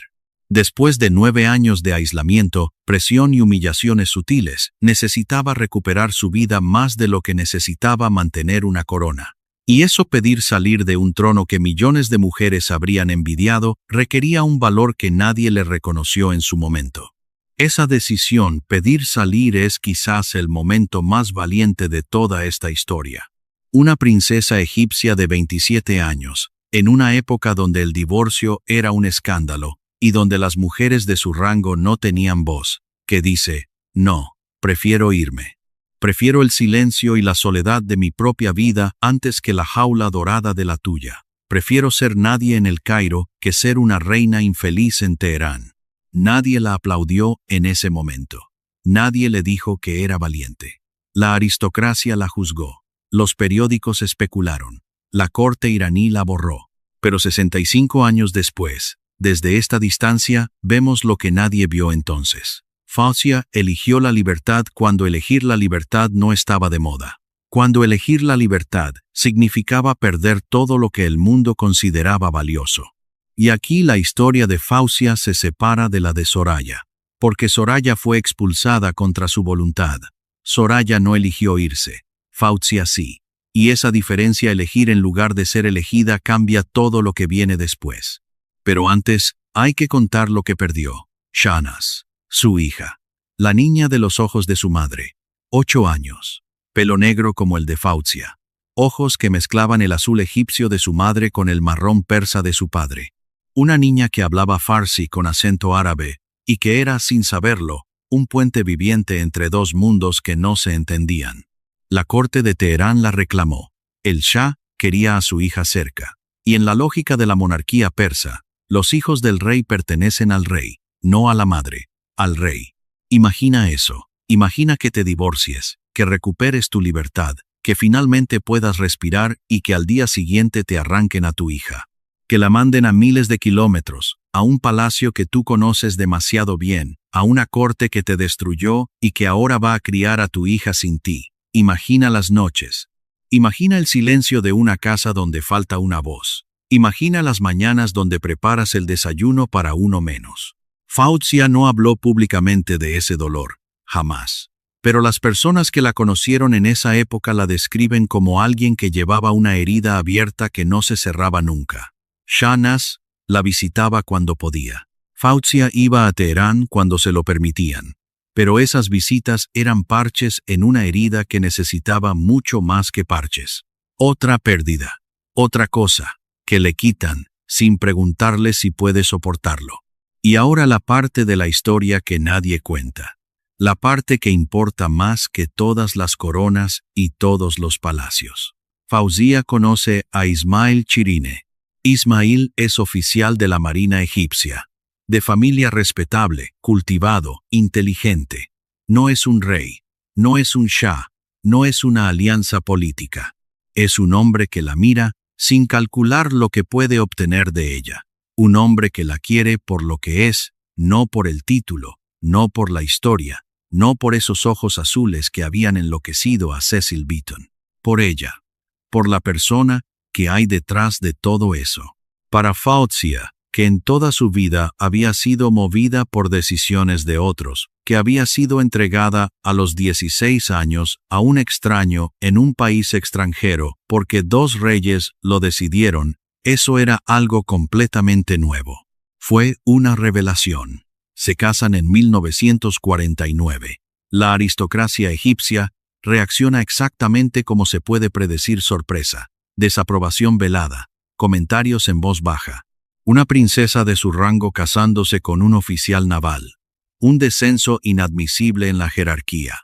Después de 9 años de aislamiento, presión y humillaciones sutiles, necesitaba recuperar su vida más de lo que necesitaba mantener una corona. Y eso, pedir salir de un trono que millones de mujeres habrían envidiado, requería un valor que nadie le reconoció en su momento. Esa decisión, pedir salir, es quizás el momento más valiente de toda esta historia. Una princesa egipcia de 27 años, en una época donde el divorcio era un escándalo, y donde las mujeres de su rango no tenían voz, que dice: no, prefiero irme. Prefiero el silencio y la soledad de mi propia vida antes que la jaula dorada de la tuya. Prefiero ser nadie en El Cairo que ser una reina infeliz en Teherán. Nadie la aplaudió en ese momento. Nadie le dijo que era valiente. La aristocracia la juzgó. Los periódicos especularon. La corte iraní la borró. Pero 65 años después, desde esta distancia, vemos lo que nadie vio entonces. Faucia eligió la libertad cuando elegir la libertad no estaba de moda. Cuando elegir la libertad significaba perder todo lo que el mundo consideraba valioso. Y aquí la historia de Faucia se separa de la de Soraya. Porque Soraya fue expulsada contra su voluntad. Soraya no eligió irse. Faucia sí. Y esa diferencia, elegir en lugar de ser elegida, cambia todo lo que viene después. Pero antes, hay que contar lo que perdió. Shahnaz, su hija. La niña de los ojos de su madre. 8 años. Pelo negro como el de Faucia. Ojos que mezclaban el azul egipcio de su madre con el marrón persa de su padre. Una niña que hablaba farsi con acento árabe, y que era, sin saberlo, un puente viviente entre dos mundos que no se entendían. La corte de Teherán la reclamó. El Shah quería a su hija cerca. Y en la lógica de la monarquía persa, los hijos del rey pertenecen al rey, no a la madre, al rey. Imagina eso. Imagina que te divorcies, que recuperes tu libertad, que finalmente puedas respirar y que al día siguiente te arranquen a tu hija. Que la manden a miles de kilómetros, a un palacio que tú conoces demasiado bien, a una corte que te destruyó y que ahora va a criar a tu hija sin ti. Imagina las noches. Imagina el silencio de una casa donde falta una voz. Imagina las mañanas donde preparas el desayuno para uno menos. Faucia no habló públicamente de ese dolor, jamás. Pero las personas que la conocieron en esa época la describen como alguien que llevaba una herida abierta que no se cerraba nunca. Shahnaz la visitaba cuando podía. Faucia iba a Teherán cuando se lo permitían. Pero esas visitas eran parches en una herida que necesitaba mucho más que parches. Otra pérdida. Otra cosa, que le quitan, sin preguntarle si puede soportarlo. Y ahora la parte de la historia que nadie cuenta. La parte que importa más que todas las coronas y todos los palacios. Faucia conoce a Ismail Chirine. Ismail es oficial de la Marina egipcia. De familia respetable, cultivado, inteligente. No es un rey, no es un shah, no es una alianza política. Es un hombre que la mira sin calcular lo que puede obtener de ella. Un hombre que la quiere por lo que es, no por el título, no por la historia, no por esos ojos azules que habían enloquecido a Cecil Beaton. Por ella, por la persona que hay detrás de todo eso. Para Faucia, que en toda su vida había sido movida por decisiones de otros, que había sido entregada a los 16 años a un extraño en un país extranjero porque 2 reyes lo decidieron, eso era algo completamente nuevo. Fue una revelación. Se casan en 1949. La aristocracia egipcia reacciona exactamente como se puede predecir: sorpresa, desaprobación velada, comentarios en voz baja. Una princesa de su rango casándose con un oficial naval. Un descenso inadmisible en la jerarquía.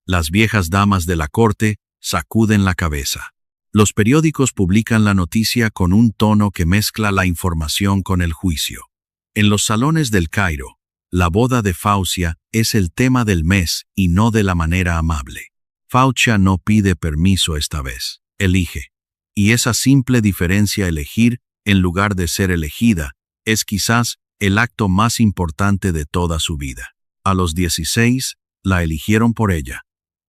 Las viejas damas de la corte sacuden la cabeza. Los periódicos publican la noticia con un tono que mezcla la información con el juicio. En los salones del Cairo, la boda de Faucia es el tema del mes y no de la manera amable. Faucia no pide permiso esta vez, elige. Y esa simple diferencia, elegir en lugar de ser elegida, es quizás el acto más importante de toda su vida. A los 16, la eligieron por ella.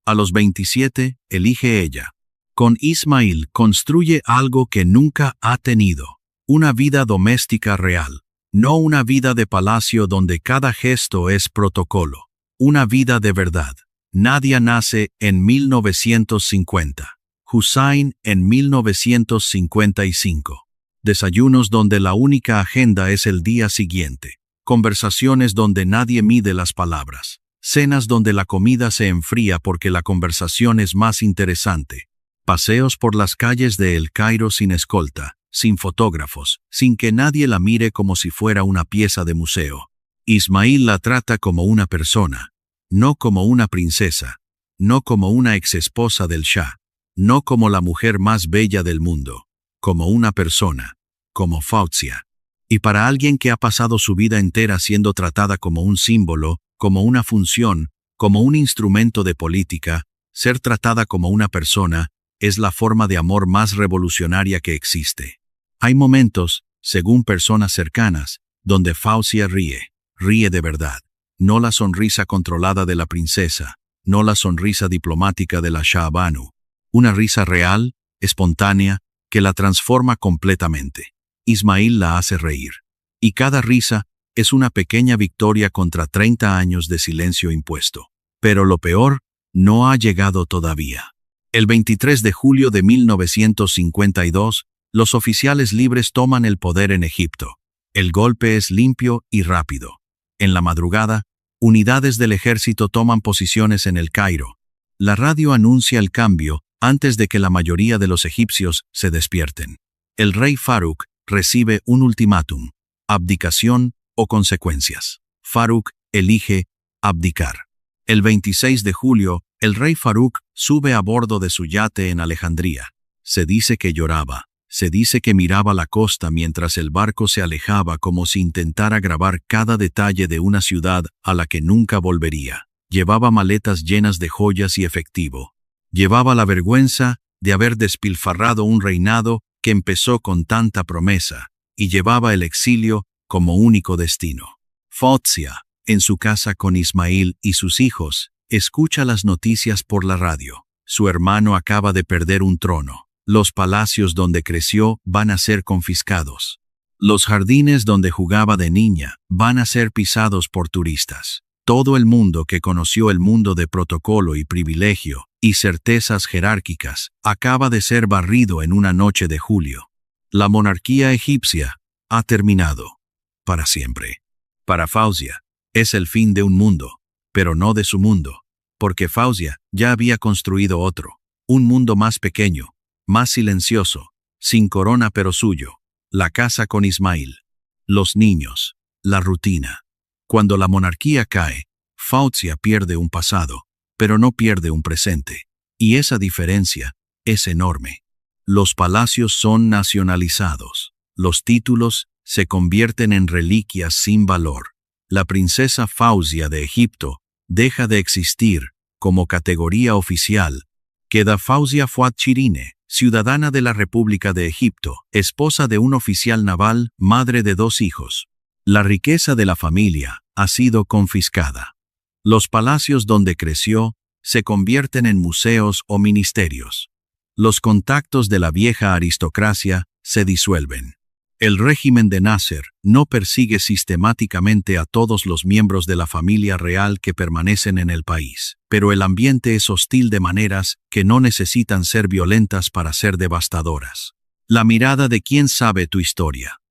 A los 27, elige ella. Con Ismail construye algo que nunca ha tenido. Una vida doméstica real. No una vida de palacio donde cada gesto es protocolo. Una vida de verdad. Nadia nace en 1950. Hussein en 1955. Desayunos donde la única agenda es el día siguiente. Conversaciones donde nadie mide las palabras. Cenas donde la comida se enfría porque la conversación es más interesante. Paseos por las calles de El Cairo sin escolta, sin fotógrafos, sin que nadie la mire como si fuera una pieza de museo. Ismail la trata como una persona, no como una princesa, no como una exesposa del Shah, no como la mujer más bella del mundo, como una persona, como Faucia. Y para alguien que ha pasado su vida entera siendo tratada como un símbolo, como una función, como un instrumento de política, Ser tratada como una persona es la forma de amor más revolucionaria que existe. Hay momentos, según personas cercanas, donde Fausia ríe de verdad. No la sonrisa controlada de la princesa, no la sonrisa diplomática de la Shah Banu. Una risa real, espontánea, que la transforma completamente. Ismail la hace reír. Y cada risa es una pequeña victoria contra 30 años de silencio impuesto. Pero lo peor no ha llegado todavía. El 23 de julio de 1952, los oficiales libres toman el poder en Egipto. El golpe es limpio y rápido. En la madrugada, unidades del ejército toman posiciones en El Cairo. La radio anuncia el cambio antes de que la mayoría de los egipcios se despierten. El rey Farouk recibe un ultimátum: abdicación o consecuencias. Farouk elige abdicar. El 26 de julio, el rey Farouk sube a bordo de su yate en Alejandría. Se dice que lloraba. Se dice que miraba la costa mientras el barco se alejaba como si intentara grabar cada detalle de una ciudad a la que nunca volvería. Llevaba maletas llenas de joyas y efectivo. Llevaba la vergüenza de haber despilfarrado un reinado que empezó con tanta promesa, y llevaba el exilio como único destino. Fausia, en su casa con Ismail y sus hijos, escucha las noticias por la radio. Su hermano acaba de perder un trono. Los palacios donde creció van a ser confiscados. Los jardines donde jugaba de niña van a ser pisados por turistas. Todo el mundo que conoció el mundo de protocolo y privilegio y certezas jerárquicas acaba de ser barrido en una noche de julio. La monarquía egipcia ha terminado. Para siempre. Para Fausia, es el fin de un mundo, pero no de su mundo, porque Fausia ya había construido otro, un mundo más pequeño, más silencioso, sin corona pero suyo, la casa con Ismail, los niños, la rutina. Cuando la monarquía cae, Fausia pierde un pasado, pero no pierde un presente, y esa diferencia es enorme. Los palacios son nacionalizados, los títulos se convierten en reliquias sin valor. La princesa Fausia de Egipto deja de existir como categoría oficial. Queda Fausia Fuad Shirine, ciudadana de la República de Egipto, esposa de un oficial naval, madre de 2 hijos. La riqueza de la familia ha sido confiscada. Los palacios donde creció se convierten en museos o ministerios. Los contactos de la vieja aristocracia se disuelven. El régimen de Nasser no persigue sistemáticamente a todos los miembros de la familia real que permanecen en el país, pero el ambiente es hostil de maneras que no necesitan ser violentas para ser devastadoras. La mirada de quien sabe tu historia.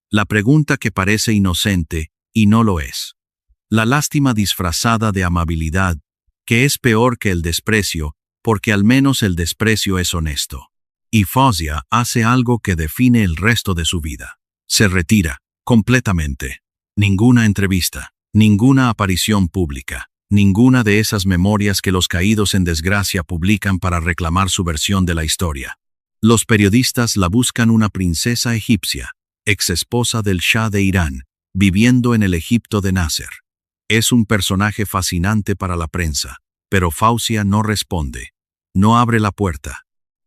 La pregunta que parece inocente y no lo es. La lástima disfrazada de amabilidad, que es peor que el desprecio, porque al menos el desprecio es honesto. Y Fausia hace algo que define el resto de su vida. Se retira, completamente. Ninguna entrevista, ninguna aparición pública, ninguna de esas memorias que los caídos en desgracia publican para reclamar su versión de la historia. Los periodistas la buscan una princesa egipcia, exesposa del Shah de Irán, viviendo en el Egipto de Nasser. Es un personaje fascinante para la prensa, pero Fausia no responde, no abre la puerta.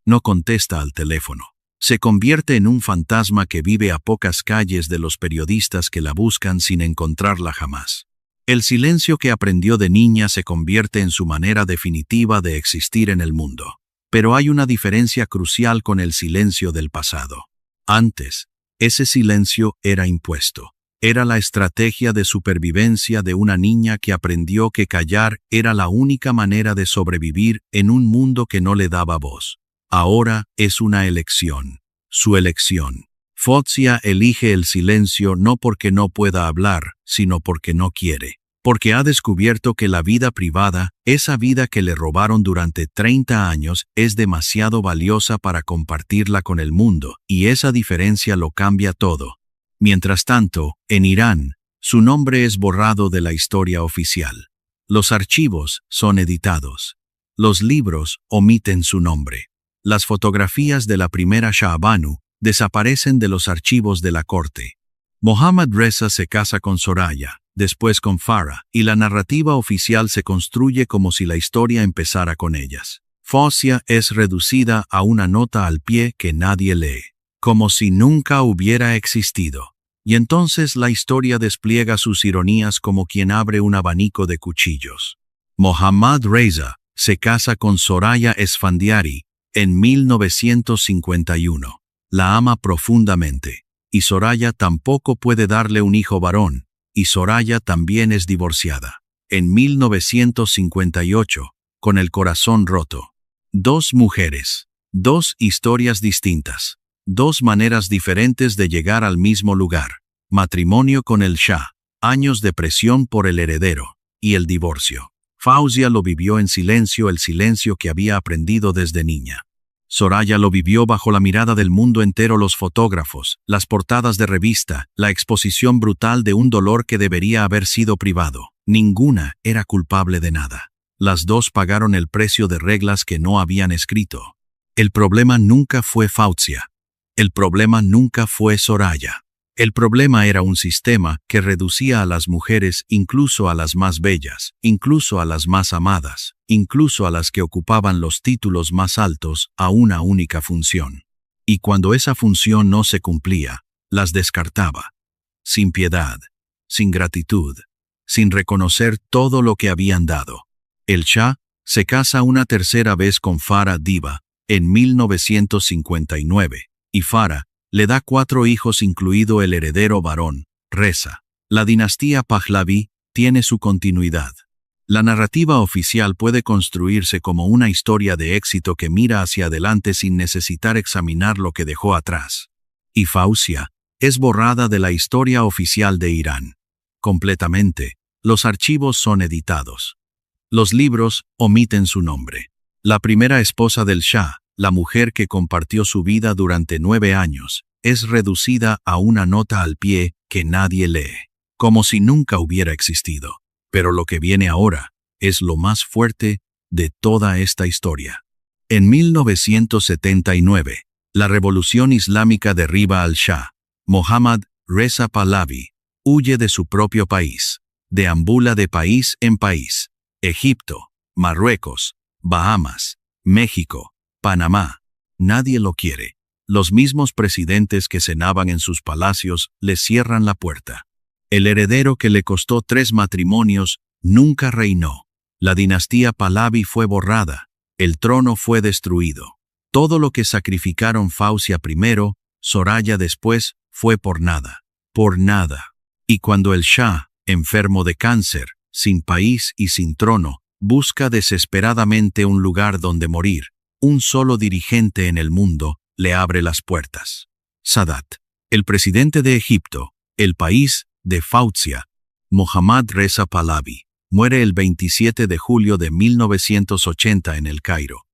No contesta al teléfono. Se convierte en un fantasma que vive a pocas calles de los periodistas que la buscan sin encontrarla jamás. El silencio que aprendió de niña se convierte en su manera definitiva de existir en el mundo. Pero hay una diferencia crucial con el silencio del pasado. Antes, ese silencio era impuesto. Era la estrategia de supervivencia de una niña que aprendió que callar era la única manera de sobrevivir en un mundo que no le daba voz. Ahora es una elección, su elección. Fausia elige el silencio no porque no pueda hablar, sino porque no quiere. Porque ha descubierto que la vida privada, esa vida que le robaron durante 30 años, es demasiado valiosa para compartirla con el mundo, y esa diferencia lo cambia todo. Mientras tanto, en Irán, su nombre es borrado de la historia oficial. Los archivos son editados. Los libros omiten su nombre. Las fotografías de la primera Shah Banu desaparecen de los archivos de la corte. Mohammad Reza se casa con Soraya, después con Farah, y la narrativa oficial se construye como si la historia empezara con ellas. Fausia es reducida a una nota al pie que nadie lee, como si nunca hubiera existido. Y entonces la historia despliega sus ironías como quien abre un abanico de cuchillos. Mohammad Reza se casa con Soraya Esfandiari en 1951. La ama profundamente, y Soraya tampoco puede darle un hijo varón, y Soraya también es divorciada. En 1958, con el corazón roto. Dos mujeres, dos historias distintas, dos maneras diferentes de llegar al mismo lugar. Matrimonio con el Shah, años de presión por el heredero, y el divorcio. Fausia lo vivió en silencio, el silencio que había aprendido desde niña. Soraya lo vivió bajo la mirada del mundo entero, los fotógrafos, las portadas de revista, la exposición brutal de un dolor que debería haber sido privado. Ninguna era culpable de nada. Las dos pagaron el precio de reglas que no habían escrito. El problema nunca fue Fausia. El problema nunca fue Soraya. El problema era un sistema que reducía a las mujeres, incluso a las más bellas, incluso a las más amadas, incluso a las que ocupaban los títulos más altos, a una única función. Y cuando esa función no se cumplía, las descartaba. Sin piedad, sin gratitud, sin reconocer todo lo que habían dado. El Shah se casa una tercera vez con Farah Diba en 1959, y Farah le da 4 hijos incluido el heredero varón, Reza. La dinastía Pahlaví tiene su continuidad. La narrativa oficial puede construirse como una historia de éxito que mira hacia adelante sin necesitar examinar lo que dejó atrás. Y Fausia es borrada de la historia oficial de Irán. Completamente, los archivos son editados. Los libros omiten su nombre. La primera esposa del Shah, la mujer que compartió su vida durante 9 años, es reducida a una nota al pie que nadie lee, como si nunca hubiera existido. Pero lo que viene ahora es lo más fuerte de toda esta historia. En 1979, la revolución islámica derriba al Shah. Mohammad Reza Pahlavi huye de su propio país, deambula de país en país. Egipto, Marruecos, Bahamas, México, Panamá. Nadie lo quiere. Los mismos presidentes que cenaban en sus palacios le cierran la puerta. El heredero que le costó 3 matrimonios nunca reinó. La dinastía Pahlavi fue borrada. El trono fue destruido. Todo lo que sacrificaron Fausia primero, Soraya después, fue por nada. Por nada. Y cuando el Shah, enfermo de cáncer, sin país y sin trono, busca desesperadamente un lugar donde morir, un solo dirigente en el mundo le abre las puertas. Sadat, el presidente de Egipto, el país de Fausia. Mohammad Reza Pahlavi muere el 27 de julio de 1980 en El Cairo.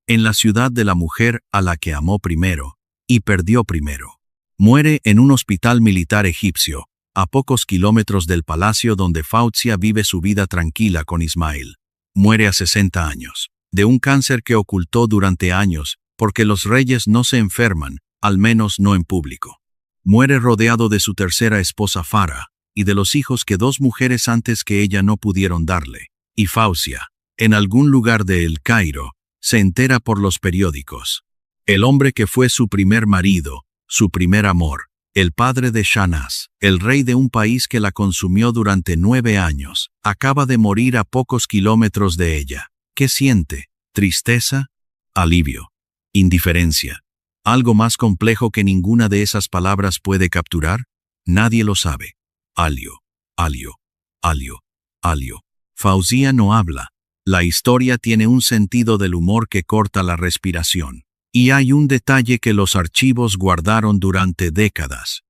En la ciudad de la mujer a la que amó primero y perdió primero. Muere en un hospital militar egipcio, a pocos kilómetros del palacio donde Fausia vive su vida tranquila con Ismail. Muere a 60 años, de un cáncer que ocultó durante años, porque los reyes no se enferman, al menos no en público. Muere rodeado de su tercera esposa Farah, y de los hijos que 2 mujeres antes que ella no pudieron darle. Y Fausia, en algún lugar de El Cairo, se entera por los periódicos. El hombre que fue su primer marido, su primer amor, el padre de Shahnaz, el rey de un país que la consumió durante 9 años, acaba de morir a pocos kilómetros de ella. ¿Qué siente? ¿Tristeza? ¿Alivio? ¿Indiferencia? ¿Algo más complejo que ninguna de esas palabras puede capturar? Nadie lo sabe. Alio, alio, alio, alio. Fausia no habla. La historia tiene un sentido del humor que corta la respiración. Y hay un detalle que los archivos guardaron durante décadas.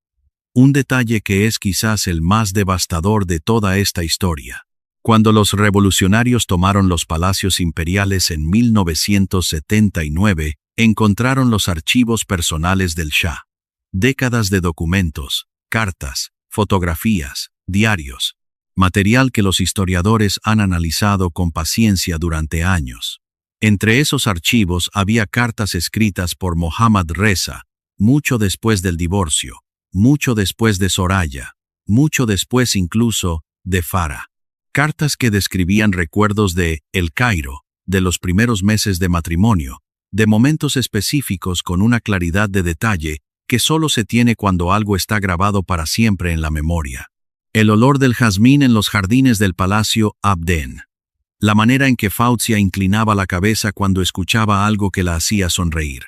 Un detalle que es quizás el más devastador de toda esta historia. Cuando los revolucionarios tomaron los palacios imperiales en 1979, encontraron los archivos personales del Shah. Décadas de documentos, cartas, fotografías, diarios, material que los historiadores han analizado con paciencia durante años. Entre esos archivos había cartas escritas por Mohammad Reza, mucho después del divorcio, mucho después de Soraya, mucho después incluso de Farah. Cartas que describían recuerdos de El Cairo, de los primeros meses de matrimonio, de momentos específicos con una claridad de detalle que solo se tiene cuando algo está grabado para siempre en la memoria. El olor del jazmín en los jardines del Palacio Abdeen. La manera en que Fawzia inclinaba la cabeza cuando escuchaba algo que la hacía sonreír.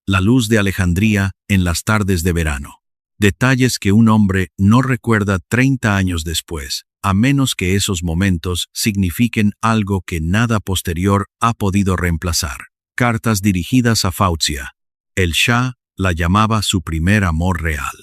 La luz de Alejandría en las tardes de verano. Detalles que un hombre no recuerda 30 años después, a menos que esos momentos signifiquen algo que nada posterior ha podido reemplazar. Cartas dirigidas a Fawzia. El Shah la llamaba su primer amor real.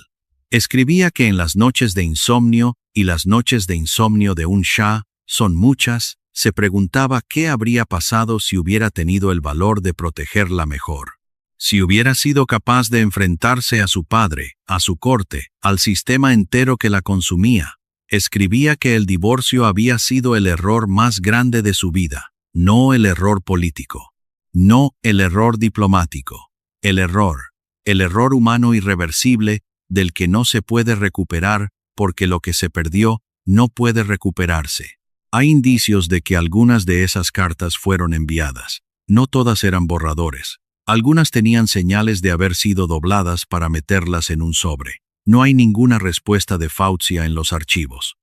Escribía que en las noches de insomnio, y las noches de insomnio de un Shah son muchas, se preguntaba qué habría pasado si hubiera tenido el valor de protegerla mejor. Si hubiera sido capaz de enfrentarse a su padre, a su corte, al sistema entero que la consumía. Escribía que el divorcio había sido el error más grande de su vida, no el error político, no el error diplomático, el error humano irreversible del que no se puede recuperar porque lo que se perdió no puede recuperarse. Hay indicios de que algunas de esas cartas fueron enviadas. No todas eran borradores. Algunas tenían señales de haber sido dobladas para meterlas en un sobre. No hay ninguna respuesta de Fawzia en los archivos.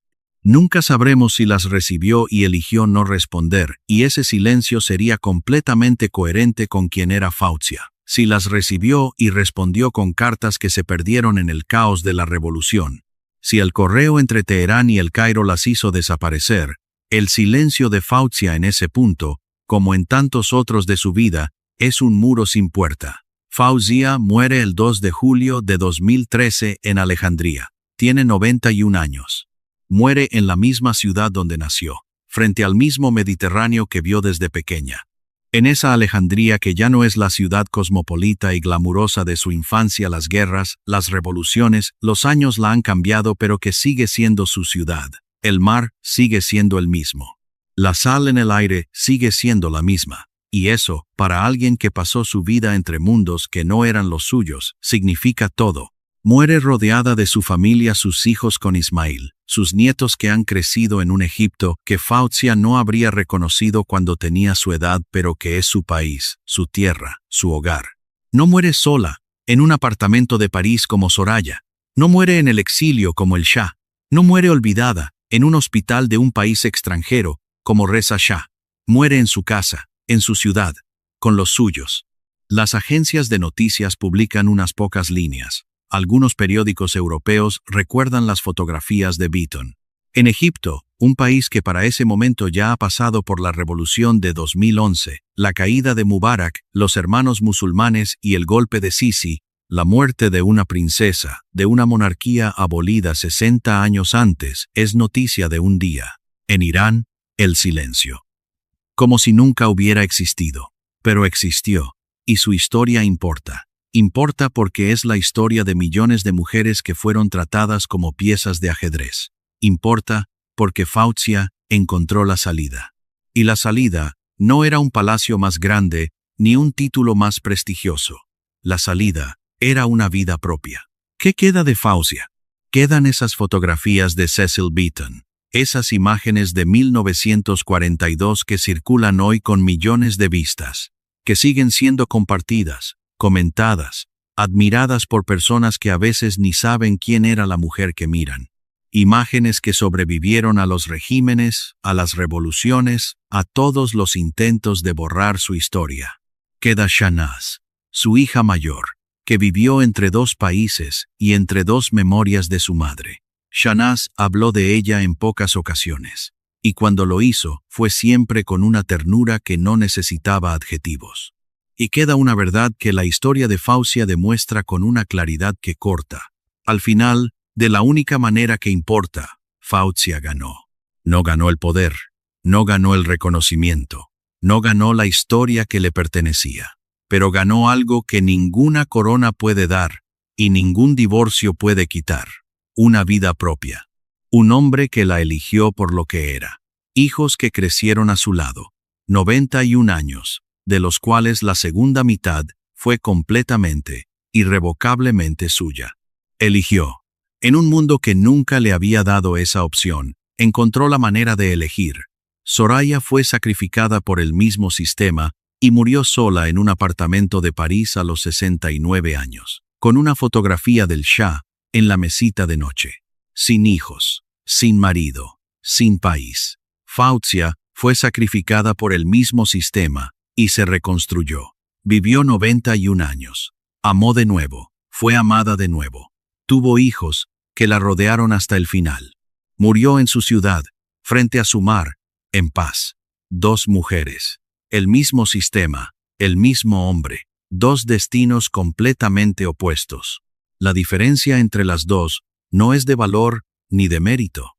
Nunca sabremos si las recibió y eligió no responder, y ese silencio sería completamente coherente con quien era Fawzia. Si las recibió y respondió con cartas que se perdieron en el caos de la revolución. Si el correo entre Teherán y El Cairo las hizo desaparecer, el silencio de Fawzia en ese punto, como en tantos otros de su vida, es un muro sin puerta. Fawzia muere el 2 de julio de 2013 en Alejandría. Tiene 91 años. Muere en la misma ciudad donde nació, frente al mismo Mediterráneo que vio desde pequeña. En esa Alejandría que ya no es la ciudad cosmopolita y glamurosa de su infancia, las guerras, las revoluciones, los años la han cambiado, pero que sigue siendo su ciudad. El mar sigue siendo el mismo. La sal en el aire sigue siendo la misma. Y eso, para alguien que pasó su vida entre mundos que no eran los suyos, significa todo. Muere rodeada de su familia, sus hijos con Ismail, sus nietos que han crecido en un Egipto que Fawzia no habría reconocido cuando tenía su edad, pero que es su país, su tierra, su hogar. No muere sola, en un apartamento de París como Soraya. No muere en el exilio como el Shah. No muere olvidada, en un hospital de un país extranjero, como Reza Shah. Muere en su casa, en su ciudad, con los suyos. Las agencias de noticias publican unas pocas líneas. Algunos periódicos europeos recuerdan las fotografías de Beaton. En Egipto, un país que para ese momento ya ha pasado por la revolución de 2011, la caída de Mubarak, los hermanos musulmanes y el golpe de Sisi, la muerte de una princesa, de una monarquía abolida 60 años antes, es noticia de un día. En Irán, el silencio. Como si nunca hubiera existido. Pero existió, y su historia importa. Importa porque es la historia de millones de mujeres que fueron tratadas como piezas de ajedrez. Importa porque Fawzia encontró la salida. Y la salida no era un palacio más grande ni un título más prestigioso. La salida era una vida propia. ¿Qué queda de Fawzia? Quedan esas fotografías de Cecil Beaton, esas imágenes de 1942 que circulan hoy con millones de vistas, que siguen siendo compartidas, comentadas, admiradas por personas que a veces ni saben quién era la mujer que miran. Imágenes que sobrevivieron a los regímenes, a las revoluciones, a todos los intentos de borrar su historia. Queda Shahnaz, su hija mayor, que vivió entre dos países y entre dos memorias de su madre. Shahnaz habló de ella en pocas ocasiones, y cuando lo hizo, fue siempre con una ternura que no necesitaba adjetivos. Y queda una verdad que la historia de Fawzia demuestra con una claridad que corta. Al final, de la única manera que importa, Fawzia ganó. No ganó el poder, no ganó el reconocimiento, no ganó la historia que le pertenecía, pero ganó algo que ninguna corona puede dar y ningún divorcio puede quitar: una vida propia. Un hombre que la eligió por lo que era. Hijos que crecieron a su lado. 91 años, de los cuales la segunda mitad fue completamente, irrevocablemente suya. Eligió. En un mundo que nunca le había dado esa opción, encontró la manera de elegir. Soraya fue sacrificada por el mismo sistema y murió sola en un apartamento de París a los 69 años, con una fotografía del Shah en la mesita de noche. Sin hijos, sin marido, sin país. Fauzia fue sacrificada por el mismo sistema y se reconstruyó. Vivió 91 años. Amó de nuevo, fue amada de nuevo. Tuvo hijos que la rodearon hasta el final. Murió en su ciudad, frente a su mar, en paz. 2 mujeres, el mismo sistema, el mismo hombre, 2 destinos completamente opuestos. La diferencia entre las dos no es de valor ni de mérito.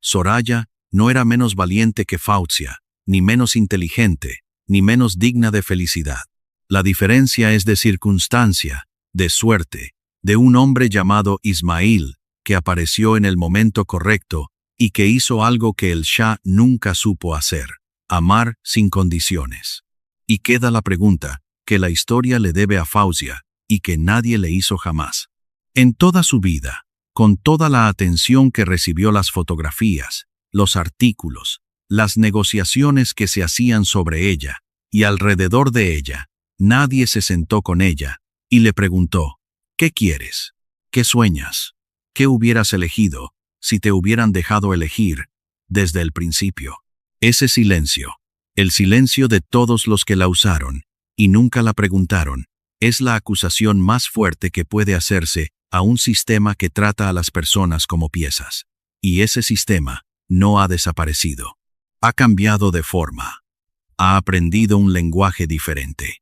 Soraya no era menos valiente que Fauzia, ni menos inteligente, ni menos digna de felicidad. La diferencia es de circunstancia, de suerte, de un hombre llamado Ismail, que apareció en el momento correcto y que hizo algo que el Shah nunca supo hacer: amar sin condiciones. Y queda la pregunta que la historia le debe a Fauzia y que nadie le hizo jamás. En toda su vida, con toda la atención que recibió las fotografías, los artículos, las negociaciones que se hacían sobre ella y alrededor de ella, nadie se sentó con ella y le preguntó: ¿qué quieres? ¿Qué sueñas? ¿Qué hubieras elegido si te hubieran dejado elegir desde el principio? Ese silencio, el silencio de todos los que la usaron y nunca la preguntaron, es la acusación más fuerte que puede hacerse a un sistema que trata a las personas como piezas. Y ese sistema no ha desaparecido. Ha cambiado de forma. Ha aprendido un lenguaje diferente.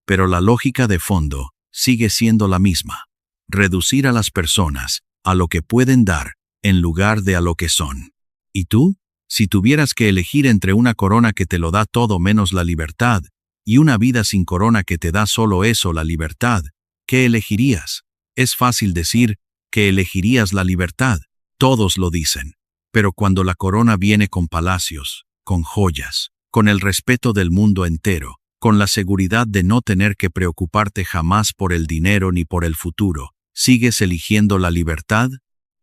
Pero la lógica de fondo sigue siendo la misma: reducir a las personas a lo que pueden dar en lugar de a lo que son. ¿Y tú? Si tuvieras que elegir entre una corona que te lo da todo menos la libertad y una vida sin corona que te da solo eso, la libertad, ¿qué elegirías? Es fácil decir que elegirías la libertad. Todos lo dicen. Pero cuando la corona viene con palacios, con joyas, con el respeto del mundo entero, con la seguridad de no tener que preocuparte jamás por el dinero ni por el futuro, ¿sigues eligiendo la libertad?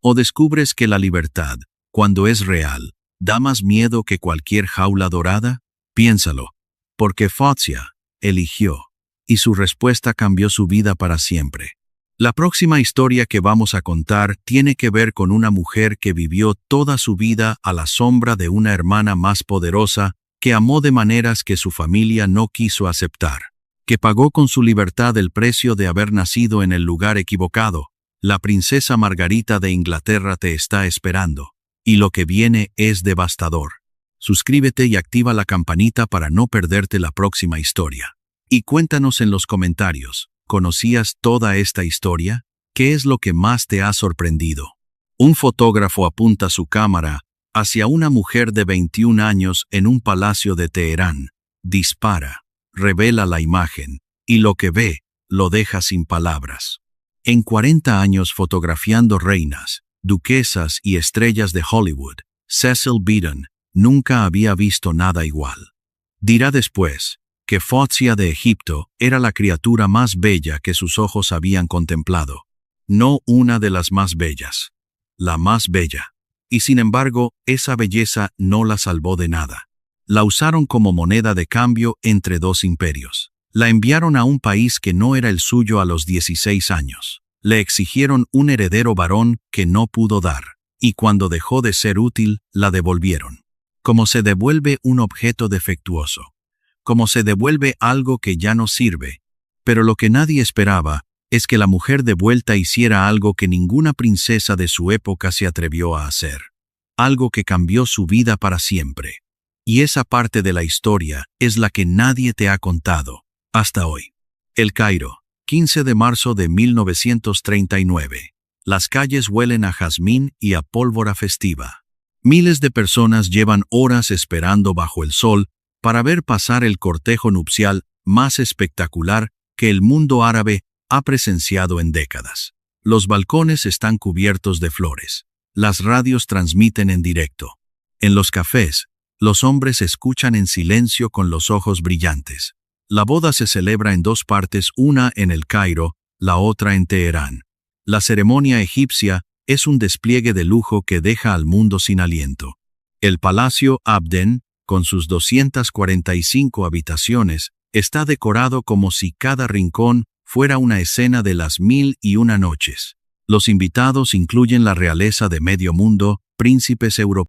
¿O descubres que la libertad, cuando es real, da más miedo que cualquier jaula dorada? Piénsalo, porque Fauzia eligió, y su respuesta cambió su vida para siempre. La próxima historia que vamos a contar tiene que ver con una mujer que vivió toda su vida a la sombra de una hermana más poderosa que amó de maneras que su familia no quiso aceptar, que pagó con su libertad el precio de haber nacido en el lugar equivocado. La princesa Margarita de Inglaterra te está esperando, y lo que viene es devastador. Suscríbete y activa la campanita para no perderte la próxima historia. Y cuéntanos en los comentarios, ¿conocías toda esta historia? ¿Qué es lo que más te ha sorprendido? Un fotógrafo apunta su cámara hacia una mujer de 21 años en un palacio de Teherán. Dispara, revela la imagen, y lo que ve, lo deja sin palabras. En 40 años fotografiando reinas, duquesas y estrellas de Hollywood, Cecil Beaton nunca había visto nada igual. Dirá después que Fauzia de Egipto era la criatura más bella que sus ojos habían contemplado. No una de las más bellas, la más bella. Y sin embargo, esa belleza no la salvó de nada. La usaron como moneda de cambio entre 2 imperios. La enviaron a un país que no era el suyo a los 16 años. Le exigieron un heredero varón que no pudo dar, y cuando dejó de ser útil, la devolvieron. Como se devuelve un objeto defectuoso. Como se devuelve algo que ya no sirve. Pero lo que nadie esperaba es que la mujer de vuelta hiciera algo que ninguna princesa de su época se atrevió a hacer. Algo que cambió su vida para siempre. Y esa parte de la historia es la que nadie te ha contado, hasta hoy. El Cairo, 15 de marzo de 1939. Las calles huelen a jazmín y a pólvora festiva. Miles de personas llevan horas esperando bajo el sol para ver pasar el cortejo nupcial más espectacular que el mundo árabe ha presenciado en décadas. Los balcones están cubiertos de flores. Las radios transmiten en directo. En los cafés, los hombres escuchan en silencio con los ojos brillantes. La boda se celebra en 2 partes, una en el Cairo, la otra en Teherán. La ceremonia egipcia es un despliegue de lujo que deja al mundo sin aliento. El Palacio Abden, con sus 245 habitaciones, está decorado como si cada rincón fuera una escena de las 1001 noches. Los invitados incluyen la realeza de medio mundo, príncipes europeos,